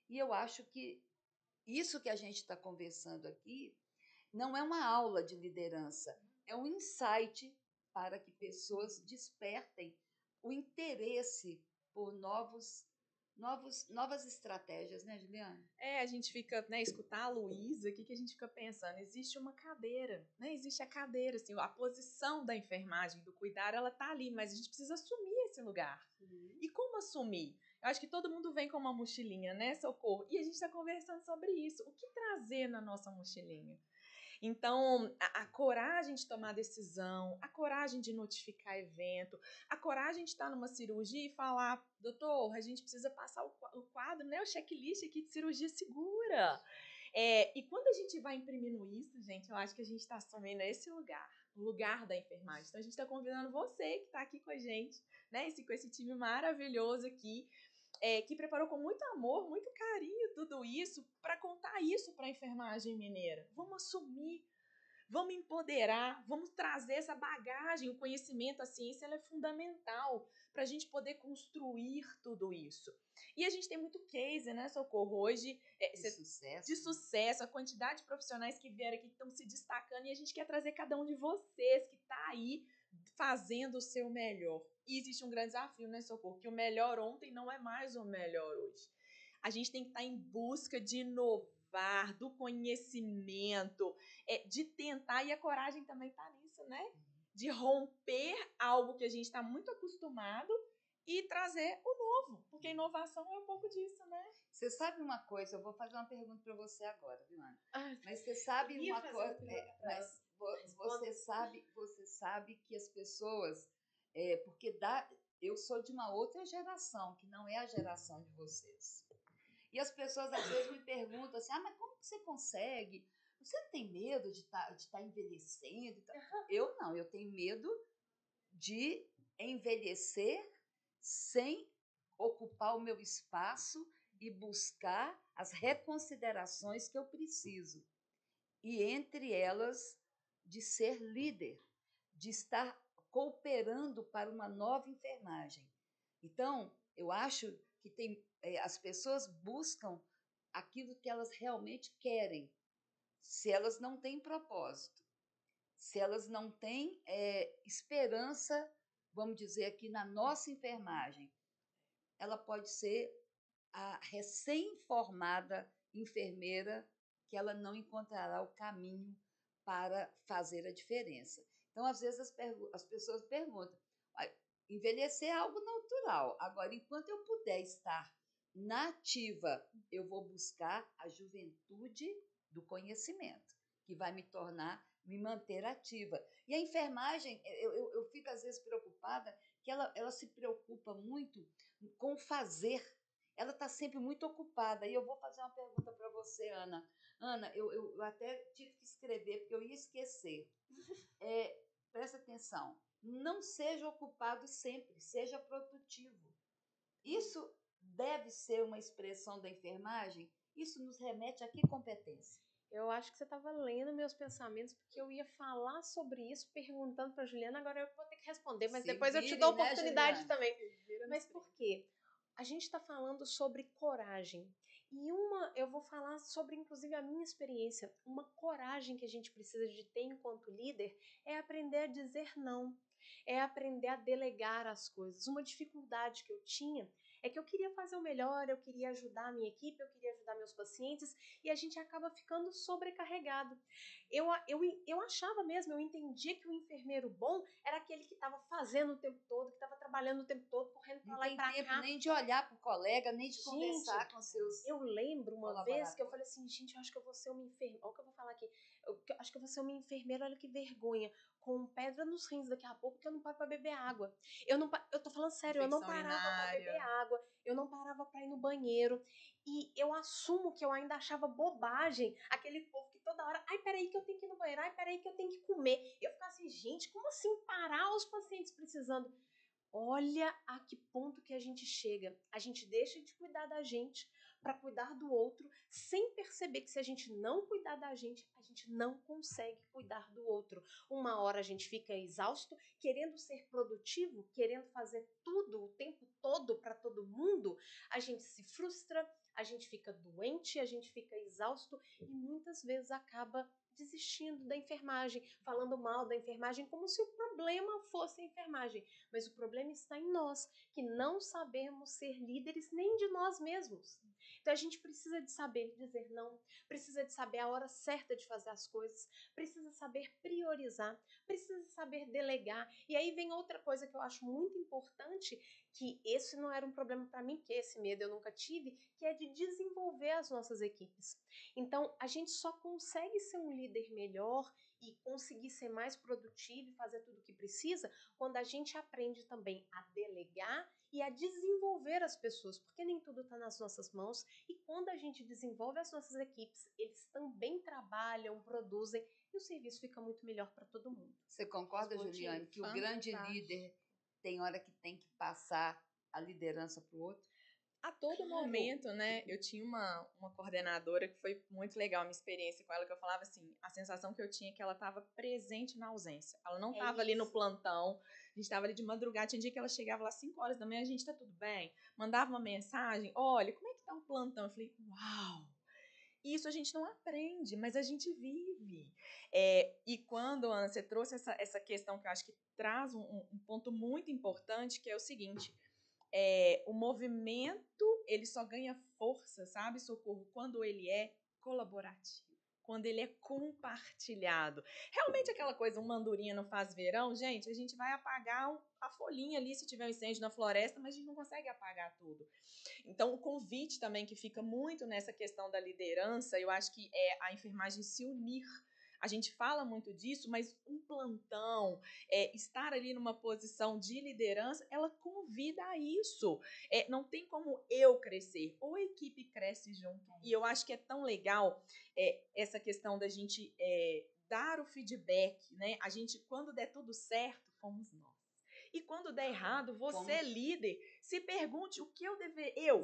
E eu acho que isso que a gente está conversando aqui não é uma aula de liderança, é um insight para que pessoas despertem o interesse por novas estratégias, né, Juliana? A gente fica, né, escutar a Luísa, o que a gente fica pensando? Existe uma cadeira, né? Existe a cadeira, assim, a posição da enfermagem, do cuidar, ela tá ali, mas a gente precisa assumir esse lugar. E como assumir? Eu acho que todo mundo vem com uma mochilinha, né, Socorro? E a gente está conversando sobre isso. O que trazer na nossa mochilinha? Então, a coragem de tomar decisão, a coragem de notificar evento, a coragem de estar numa cirurgia e falar, doutor, a gente precisa passar o quadro, né, o checklist aqui de cirurgia segura. E quando a gente vai imprimindo isso, gente, eu acho que a gente está assumindo esse lugar, o lugar da enfermagem. Então, a gente está convidando você que está aqui com a gente, né, com esse time maravilhoso aqui, que preparou com muito amor, muito carinho tudo isso para contar isso para a enfermagem mineira. Vamos assumir, vamos empoderar, vamos trazer essa bagagem, o conhecimento, a ciência, ela é fundamental para a gente poder construir tudo isso. E a gente tem muito case, né, Socorro, hoje de sucesso, a quantidade de profissionais que vieram aqui, que estão se destacando, e a gente quer trazer cada um de vocês que está aí fazendo o seu melhor. E existe um grande desafio, né, Socorro, que o melhor ontem não é mais o melhor hoje. A gente tem que estar em busca de inovar, do conhecimento, de tentar, e a coragem também está nisso, né? De romper algo que a gente está muito acostumado e trazer o novo, porque a inovação é um pouco disso, né? Você sabe uma coisa, eu vou fazer uma pergunta para você agora, viu, Ana? Mas você sabe uma coisa, mas você sabe que as pessoas, porque eu sou de uma outra geração, que não é a geração de vocês. E as pessoas às vezes me perguntam assim, mas como que você consegue? Você não tem medo de tá envelhecendo? Eu não, eu tenho medo de envelhecer sem ocupar o meu espaço e buscar as reconsiderações que eu preciso. E entre elas, de ser líder, de estar cooperando para uma nova enfermagem. Então, eu acho que as pessoas buscam aquilo que elas realmente querem. Se elas não têm propósito, se elas não têm esperança, vamos dizer aqui, na nossa enfermagem, ela pode ser a recém-formada enfermeira que ela não encontrará o caminho para fazer a diferença. Então, às vezes, as pessoas perguntam, envelhecer é algo natural. Agora, enquanto eu puder estar na ativa, eu vou buscar a juventude do conhecimento, que vai me manter ativa. E a enfermagem, eu fico às vezes preocupada, que ela se preocupa muito com o fazer. Ela está sempre muito ocupada. E eu vou fazer uma pergunta para você, Ana. Ana, eu até tive que escrever, porque eu ia esquecer. Presta atenção. Não seja ocupado sempre, seja produtivo. Isso deve ser uma expressão da enfermagem? Isso nos remete a que competência? Eu acho que você estava lendo meus pensamentos, porque eu ia falar sobre isso, perguntando para a Juliana, agora eu vou ter que responder, mas depois eu te dou a oportunidade também. Mas por quê? A gente está falando sobre coragem. E eu vou falar sobre, inclusive, a minha experiência. Uma coragem que a gente precisa de ter enquanto líder é aprender a dizer não. É aprender a delegar as coisas. Uma dificuldade que eu tinha é que eu queria fazer o melhor, eu queria ajudar a minha equipe, eu queria ajudar meus pacientes, e a gente acaba ficando sobrecarregado. Eu achava mesmo, eu entendia que o enfermeiro bom era aquele que estava fazendo o tempo todo, que estava trabalhando o tempo todo, correndo para lá e para cá. Não tem tempo nem de olhar para o colega, nem de conversar com seus Eu lembro uma vez que eu falei assim, gente, eu acho que eu vou ser uma enfermeira. Olha o que eu vou falar aqui. Eu acho que eu vou ser uma enfermeira, olha que vergonha. Com pedra nos rins daqui a pouco, que eu não paro para beber água. Eu tô falando sério, eu não parava para beber água, eu não parava para ir no banheiro. E eu assumo que eu ainda achava bobagem aquele povo que toda hora, ai, peraí que eu tenho que ir no banheiro, ai, peraí que eu tenho que comer. Eu ficava assim, gente, como assim parar os pacientes precisando? Olha a que ponto que a gente chega. A gente deixa de cuidar da gente para cuidar do outro, sem perceber que se a gente não cuidar da gente não consegue cuidar do outro. Uma hora a gente fica exausto, querendo ser produtivo, querendo fazer tudo o tempo todo para todo mundo, a gente se frustra, a gente fica doente, a gente fica exausto e muitas vezes acaba desistindo da enfermagem, falando mal da enfermagem como se o problema fosse a enfermagem. Mas o problema está em nós, que não sabemos ser líderes nem de nós mesmos. Então a gente precisa de saber dizer não, precisa de saber a hora certa de fazer as coisas, precisa saber priorizar, precisa saber delegar. E aí vem outra coisa que eu acho muito importante, que esse não era um problema para mim, porque esse medo eu nunca tive, que é de desenvolver as nossas equipes. Então a gente só consegue ser um líder melhor e conseguir ser mais produtivo e fazer tudo o que precisa quando a gente aprende também a delegar e a desenvolver as pessoas, porque nem tudo está nas nossas mãos, e quando a gente desenvolve as nossas equipes, eles também trabalham, produzem, e o serviço fica muito melhor para todo mundo. Você concorda, Juliane, que o grande líder tem hora que tem que passar a liderança para o outro? A todo momento, né? Eu tinha uma coordenadora que foi muito legal a minha experiência com ela, que eu falava assim, a sensação que eu tinha é que ela estava presente na ausência. Ela não estava ali no plantão, a gente estava ali de madrugada, tinha dia que ela chegava lá às 5 horas da manhã, a gente tá tudo bem? Mandava uma mensagem, olha, como é que tá o plantão? Eu falei, uau! Isso a gente não aprende, mas a gente vive. E quando, Ana, você trouxe essa questão que eu acho que traz um ponto muito importante, que é o seguinte, o movimento, ele só ganha força, sabe, Socorro, quando ele é colaborativo, quando ele é compartilhado. Realmente aquela coisa, uma andorinha não faz verão, gente, a gente vai apagar a folhinha ali se tiver um incêndio na floresta, mas a gente não consegue apagar tudo. Então, o convite também que fica muito nessa questão da liderança, eu acho que é a enfermagem se unir. A gente fala muito disso, mas um plantão, estar ali numa posição de liderança, ela convida a isso. Não tem como eu crescer, ou a equipe cresce junto. E eu acho que é tão legal essa questão da gente dar o feedback, né? A gente, quando der tudo certo, fomos nós. E quando der errado, você, líder, se pergunte o que eu deveria.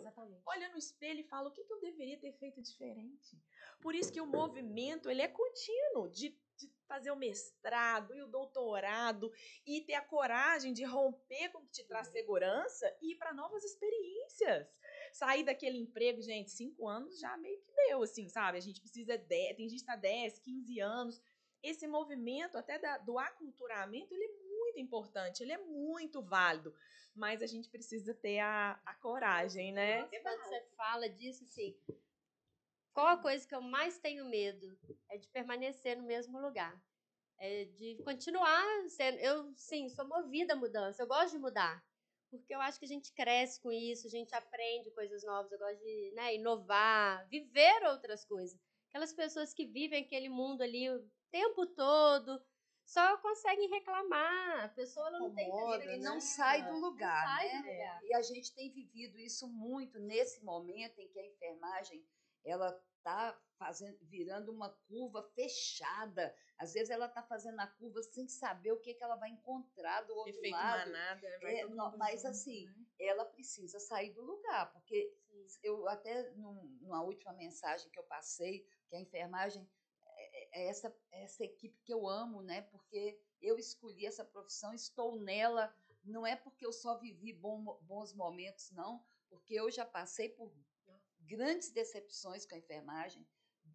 Olha no espelho e fala o que eu deveria ter feito diferente. Por isso que o movimento ele é contínuo, de fazer o mestrado e o doutorado e ter a coragem de romper com o que te traz segurança e ir para novas experiências. Sair daquele emprego, gente, 5 anos já meio que deu, assim, sabe? A gente precisa tem gente que está 10, 15 anos. Esse movimento até do aculturamento, ele é muito importante, ele é muito válido, mas a gente precisa ter a coragem, né? Quando você fala disso, assim, qual a coisa que eu mais tenho medo? É de permanecer no mesmo lugar. É de continuar sendo... Eu, sim, sou movida à mudança, eu gosto de mudar. Porque eu acho que a gente cresce com isso, a gente aprende coisas novas, eu gosto de, né, inovar, viver outras coisas. Aquelas pessoas que vivem aquele mundo ali o tempo todo, só conseguem reclamar. A pessoa ela não tem e não sai do lugar, né? E a gente tem vivido isso muito nesse momento em que a enfermagem ela está virando uma curva fechada. Às vezes ela está fazendo a curva sem saber o que ela vai encontrar do outro Efeito lado. manada, vai todo mundo mas junto, assim, né? ela precisa sair do lugar, porque eu até numa última mensagem que eu passei, que a enfermagem essa equipe que eu amo, né? Porque eu escolhi essa profissão, estou nela, não é porque eu só vivi bons momentos, não, porque eu já passei por grandes decepções com a enfermagem,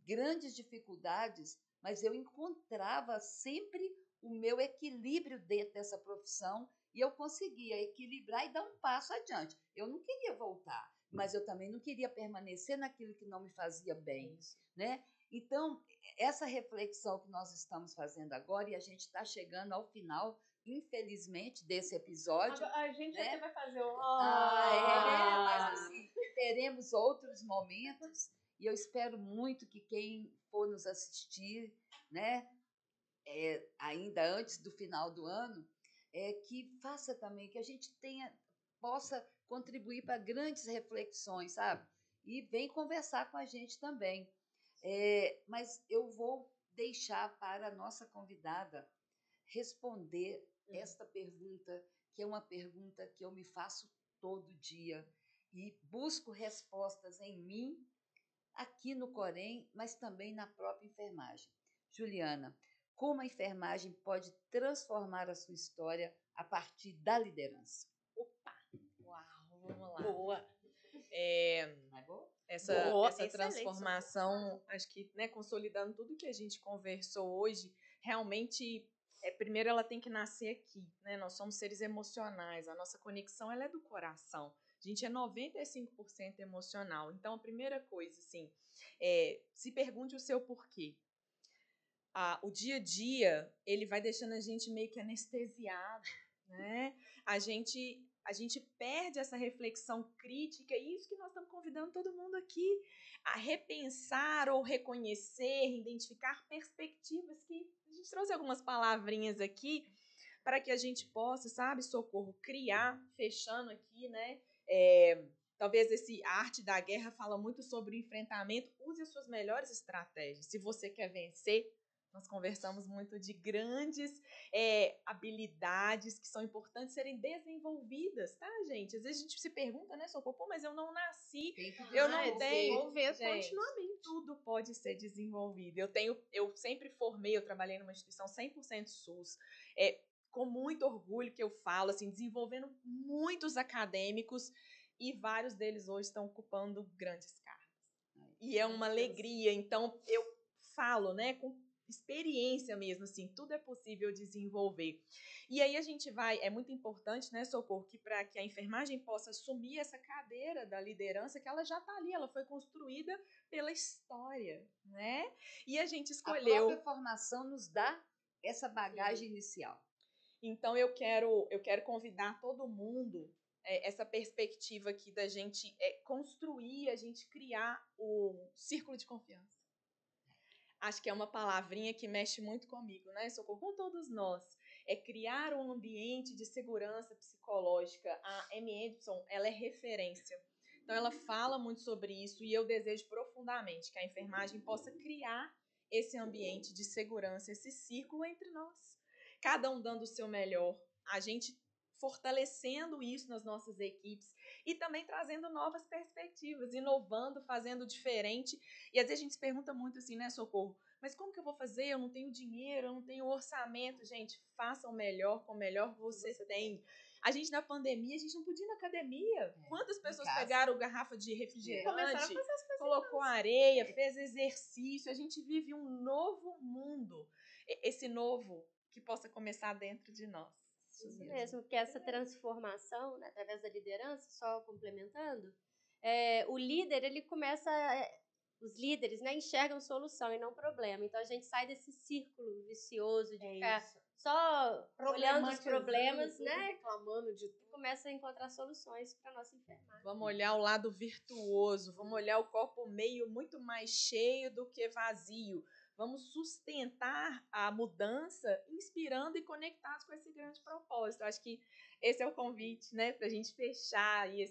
grandes dificuldades, mas eu encontrava sempre o meu equilíbrio dentro dessa profissão e eu conseguia equilibrar e dar um passo adiante. Eu não queria voltar, mas eu também não queria permanecer naquilo que não me fazia bem, né? Então, essa reflexão que nós estamos fazendo agora, e a gente está chegando ao final, infelizmente, desse episódio. A gente né? até vai fazer o... Mas assim, teremos outros momentos, e eu espero muito que quem for nos assistir, né, ainda antes do final do ano, que faça também, que a gente possa contribuir para grandes reflexões, sabe? E vem conversar com a gente também. Mas eu vou deixar para a nossa convidada responder esta pergunta, que é uma pergunta que eu me faço todo dia e busco respostas em mim, aqui no Corém, mas também na própria enfermagem. Juliana, como a enfermagem pode transformar a sua história a partir da liderança? Opa! Uau, vamos lá. Boa! Essa transformação, acho que, né, consolidando tudo que a gente conversou hoje, realmente, primeiro ela tem que nascer aqui, né? Nós somos seres emocionais, a nossa conexão ela é do coração. A gente é 95% emocional. Então, a primeira coisa, assim, se pergunte o seu porquê. O dia a dia, ele vai deixando a gente meio que anestesiado, né? A gente perde essa reflexão crítica, e isso que nós estamos convidando todo mundo aqui a repensar ou reconhecer, identificar perspectivas, que a gente trouxe algumas palavrinhas aqui para que a gente possa, sabe, Socorro, criar, fechando aqui, né? Talvez a arte da guerra fala muito sobre o enfrentamento. Use as suas melhores estratégias. Se você quer vencer, Nós conversamos muito de grandes habilidades que são importantes serem desenvolvidas, tá, gente? Às vezes a gente se pergunta, né, Socorro, pô, mas eu não nasci, eu não tenho. Desenvolver Gente, continuamente. tudo pode ser desenvolvido. Eu sempre eu trabalhei numa instituição 100% SUS, com muito orgulho que eu falo, assim, desenvolvendo muitos acadêmicos e vários deles hoje estão ocupando grandes cargos. E é uma alegria. Então, eu falo, né, com experiência mesmo, assim, tudo é possível desenvolver. E aí a gente é muito importante, né, Socorro, que para que a enfermagem possa assumir essa cadeira da liderança, que ela já está ali, ela foi construída pela história, né? E a gente escolheu... A própria formação nos dá essa bagagem inicial. Então, eu quero convidar todo mundo, essa perspectiva aqui da gente construir, a gente criar o círculo de confiança. Acho que é uma palavrinha que mexe muito comigo, né, Socorro? Com todos nós. É criar um ambiente de segurança psicológica. A Amy Edson, ela é referência. Então, ela fala muito sobre isso e eu desejo profundamente que a enfermagem possa criar esse ambiente de segurança, esse círculo entre nós. Cada um dando o seu melhor, a gente fortalecendo isso nas nossas equipes e também trazendo novas perspectivas, inovando, fazendo diferente. E às vezes a gente se pergunta muito assim, né, Socorro? Mas como que eu vou fazer? Eu não tenho dinheiro, eu não tenho orçamento. Gente, faça o melhor com o melhor que você tem. A gente, na pandemia, a gente não podia ir na academia. Quantas pessoas pegaram garrafa de refrigerante, colocou areia, fez exercício. A gente vive um novo mundo. Esse novo que possa começar dentro de nós. Isso mesmo, que essa transformação, né, através da liderança, só complementando, o líder, ele começa... os líderes, né, enxergam solução e não problema. Então, a gente sai desse círculo vicioso de ficar só olhando os problemas, né, reclamando de tudo. E começa a encontrar soluções para a nossa enfermagem. Vamos olhar o lado virtuoso, vamos olhar o copo meio muito mais cheio do que vazio. Vamos sustentar a mudança inspirando e conectados com esse grande propósito. Acho que esse é o convite, né, para a gente fechar aí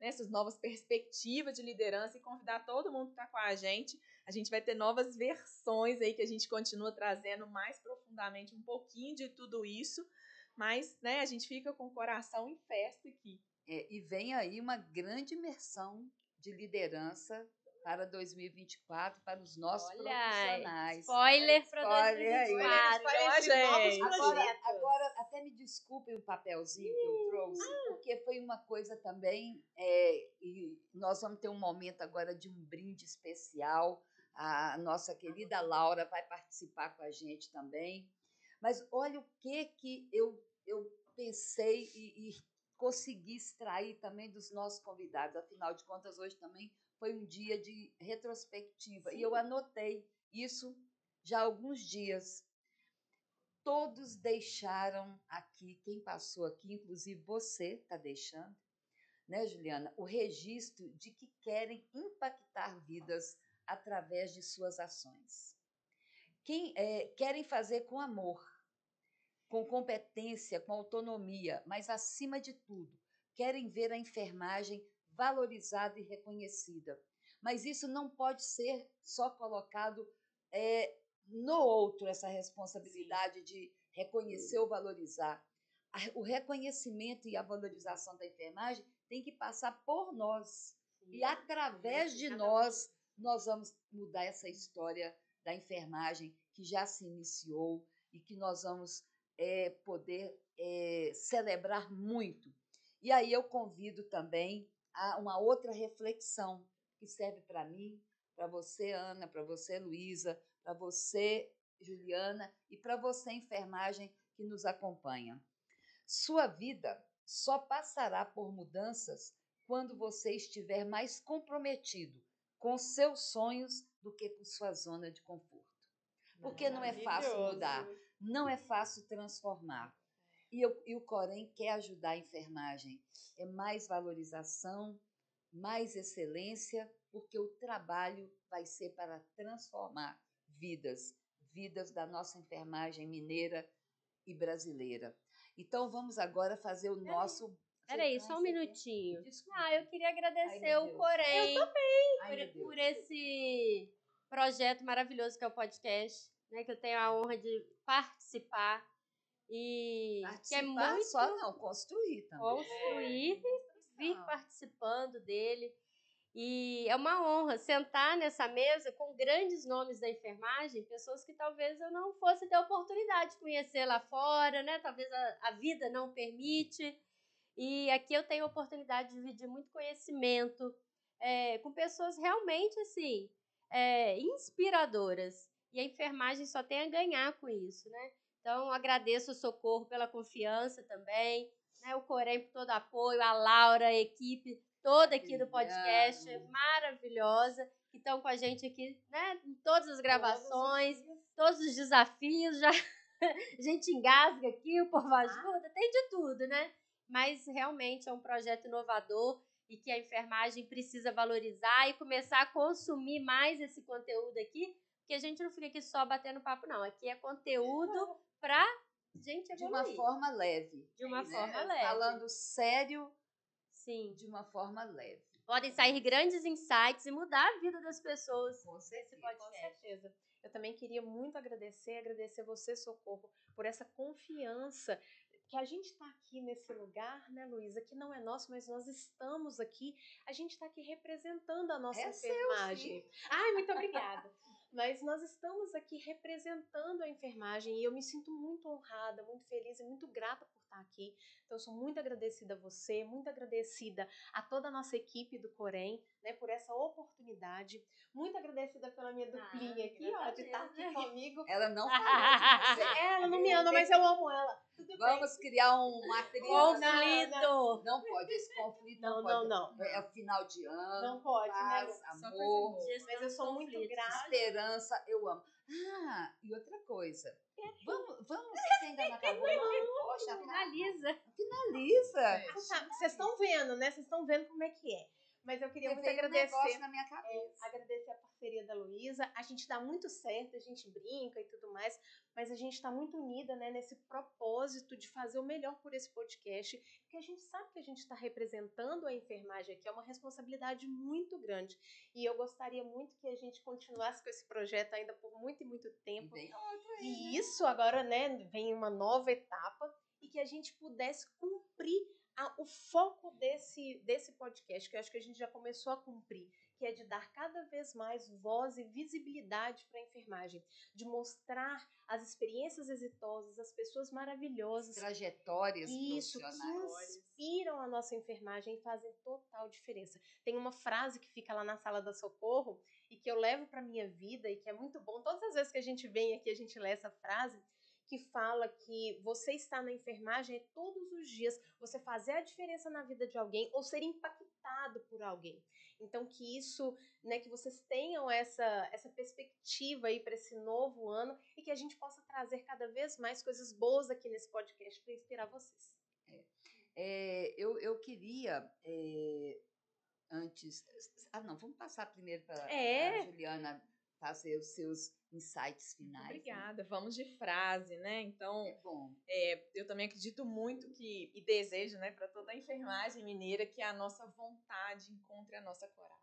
essas novas perspectivas de liderança e convidar todo mundo que está com a gente. A gente vai ter novas versões aí que a gente continua trazendo mais profundamente um pouquinho de tudo isso, mas, né, a gente fica com o coração em festa aqui. E vem aí uma grande imersão de liderança para 2024, para os nossos profissionais. Spoiler para 2024. Agora, até me desculpem o papelzinho que eu trouxe, porque foi uma coisa também, e nós vamos ter um momento agora de um brinde especial. A nossa querida Laura vai participar com a gente também. Mas olha o que eu pensei e consegui extrair também dos nossos convidados. Afinal de contas, hoje também foi um dia de retrospectiva. Sim. E eu anotei isso já há alguns dias. Todos deixaram aqui, quem passou aqui, inclusive você está deixando, né, Juliana, o registro de que querem impactar vidas através de suas ações. Querem fazer com amor, com competência, com autonomia, mas, acima de tudo, querem ver a enfermagem valorizada e reconhecida. Mas isso não pode ser só colocado no outro, essa responsabilidade de reconhecer ou valorizar. O reconhecimento e a valorização da enfermagem tem que passar por nós. E, através de nós vamos mudar essa história da enfermagem que já se iniciou e que nós vamos poder celebrar muito. E aí eu convido também a uma outra reflexão que serve para mim, para você, Ana, para você, Luísa, para você, Juliana, e para você, enfermagem, que nos acompanha. Sua vida só passará por mudanças quando você estiver mais comprometido com seus sonhos do que com sua zona de conforto. Porque não é fácil mudar, não é fácil transformar. E o Corém quer ajudar a enfermagem. É mais valorização, mais excelência, porque o trabalho vai ser para transformar vidas da nossa enfermagem mineira e brasileira. Então, vamos agora fazer o nosso... Peraí, só um minutinho. Desculpa. Eu queria agradecer o Corém por esse projeto maravilhoso que é o podcast. né, que eu tenho a honra de participar e que é Participar muito só não, construir também. construir, vir participando dele. E é uma honra sentar nessa mesa com grandes nomes da enfermagem, pessoas que talvez eu não fosse ter oportunidade de conhecer lá fora, né? Talvez a vida não permite. E aqui eu tenho a oportunidade de dividir muito conhecimento com pessoas realmente assim, inspiradoras. E a enfermagem só tem a ganhar com isso, né? Então, agradeço o Socorro pela confiança também, né? O Corém por todo o apoio, a Laura, a equipe toda aqui do podcast, maravilhosa, que estão com a gente aqui, né? Em todas as gravações, todos os desafios, já a gente engasga aqui, o povo ajuda, tem de tudo, né? Mas realmente é um projeto inovador e que a enfermagem precisa valorizar e começar a consumir mais esse conteúdo aqui, porque a gente não fica aqui só batendo papo, não. Aqui é conteúdo para gente evoluir. De uma forma leve. De uma né? forma leve. Falando sério, sim, de uma forma leve. Podem sair grandes insights e mudar a vida das pessoas. Com certeza. Com certeza. Eu também queria muito agradecer você, Socorro, por essa confiança que a gente está aqui nesse lugar, né, Luísa, que não é nosso, mas nós estamos aqui, a gente está aqui representando a nossa enfermagem. Ai, muito obrigada. Mas nós estamos aqui representando a enfermagem e eu me sinto muito honrada, muito feliz e muito grata por estar aqui. Então, eu sou muito agradecida a você, muito agradecida a toda a nossa equipe do Corém, né, por essa oportunidade. Muito agradecida pela minha duplinha aqui, ó, de estar aqui comigo. Ela não falou de você. Ela não me ama, mas eu amo ela. Tudo Vamos criar uma trilha. Conflito. Não pode, esse conflito não pode. É o final de ano. Não pode, paz, né? amor, Mas eu sou muito grata. esperança, eu amo. Ah, e outra coisa. Vamos, você ainda não acabou? Não, poxa, Finaliza. finaliza. Vocês estão vendo, né? Vocês estão vendo como é que é. Mas eu queria muito Veio um agradecer. negócio na minha cabeça. Agradecer a parceria da Luísa. A gente dá muito certo, a gente brinca e tudo mais, mas a gente está muito unida, né, nesse propósito de fazer o melhor por esse podcast, porque a gente sabe que a gente está representando a enfermagem aqui, é uma responsabilidade muito grande. E eu gostaria muito que a gente continuasse com esse projeto ainda por muito e muito tempo. E isso agora, né, vem uma nova etapa e que a gente pudesse cumprir o foco desse podcast, que eu acho que a gente já começou a cumprir, que é de dar cada vez mais voz e visibilidade para a enfermagem, de mostrar as experiências exitosas, as pessoas maravilhosas, trajetórias isso, profissionais que inspiram a nossa enfermagem e fazem total diferença. Tem uma frase que fica lá na sala da Socorro e que eu levo para minha vida e que é muito bom. Todas as vezes que a gente vem aqui, a gente lê essa frase, que fala que você estar na enfermagem é todos os dias você fazer a diferença na vida de alguém ou ser impactado por alguém. Então, que isso, né, que vocês tenham essa perspectiva aí para esse novo ano e que a gente possa trazer cada vez mais coisas boas aqui nesse podcast para inspirar vocês. Eu queria, antes... vamos passar primeiro para a Juliana fazer os seus insights finais. Obrigada. Né? Vamos de frase, né? Então, bom. Eu também acredito muito que, e desejo, né, para toda a enfermagem mineira, que a nossa vontade encontre a nossa coragem.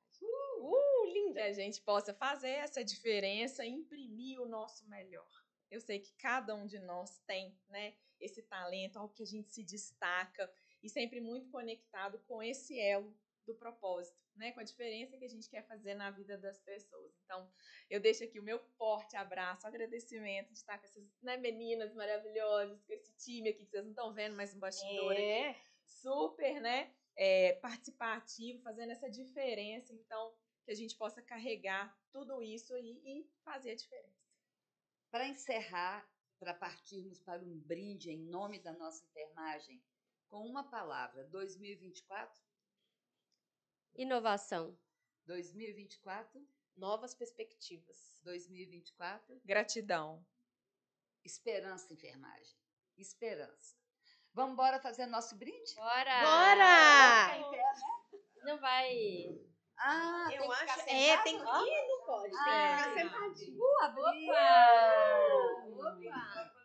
Linda! Que a gente possa fazer essa diferença e imprimir o nosso melhor. Eu sei que cada um de nós tem, né, esse talento, algo que a gente se destaca e sempre muito conectado com esse elo do propósito, né, com a diferença que a gente quer fazer na vida das pessoas. Então, eu deixo aqui o meu forte abraço, agradecimento de estar com essas, né, meninas maravilhosas, com esse time aqui que vocês não estão vendo, mas um bastidor aqui super, né, participativo, fazendo essa diferença. Então, que a gente possa carregar tudo isso aí e fazer a diferença. Para encerrar, para partirmos para um brinde em nome da nossa enfermagem, com uma palavra, 2024? Inovação. 2024? Novas perspectivas. 2024? Gratidão. Esperança, enfermagem. Esperança. Vamos embora fazer nosso brinde? Bora! Bora! Não vai... eu tem que acho... ficar sentado? tem que... não pode. Tem que ficar sentadinho. Opa!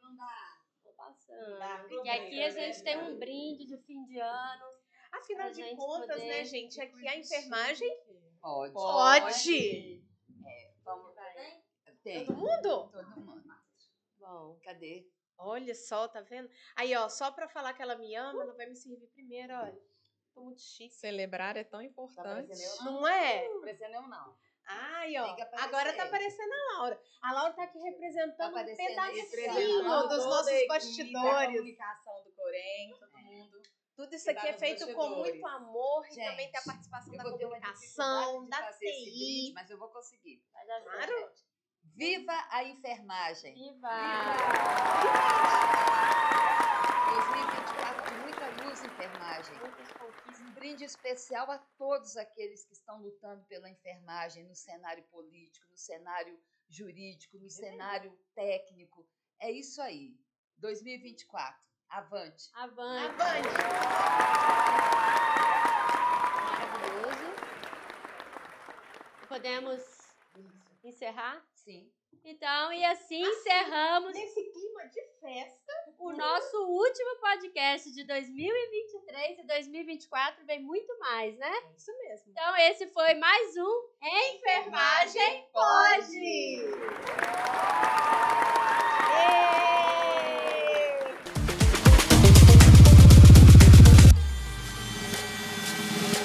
Não dá. Tô passando. E aqui a gente tem um brinde de fim de ano. Afinal de contas, né, gente, aqui a enfermagem... Pode. Pode! Vamos. Todo mundo? Todo mundo. bom. Cadê? Olha só, tá vendo? Aí, ó, só pra falar que ela me ama, ela vai me servir primeiro, olha. Tô muito chique. Celebrar é tão Tá importante. parecendo eu, Não é? Não tá parecendo eu, não. Ai, ó. Tem que aparecer. Agora tá aparecendo a Laura. A Laura tá aqui representando Tá um aparecendo pedacinho representando dos toda nossos a equipe, bastidores. a comunicação do Corém, todo mundo. Tudo isso que aqui tá é nos feito com bastidores. muito amor e Gente, também tem a participação Eu da vou ter uma comunicação, dificuldade de da fazer esse brinde, TI. mas eu vou conseguir. Vai dar Claro. certo. Viva a enfermagem! Viva! 2024 de muita luz, enfermagem. Muitas conquistas. Um brinde especial a todos aqueles que estão lutando pela enfermagem no cenário político, no cenário jurídico, no cenário técnico. É isso aí. 2024. Avante. Avante. Avante. Maravilhoso. Podemos encerrar? Sim. Então, e assim encerramos Nesse clima de festa. o nosso último podcast de 2023 e 2024 vem muito mais, né? É isso mesmo. Então, esse foi mais um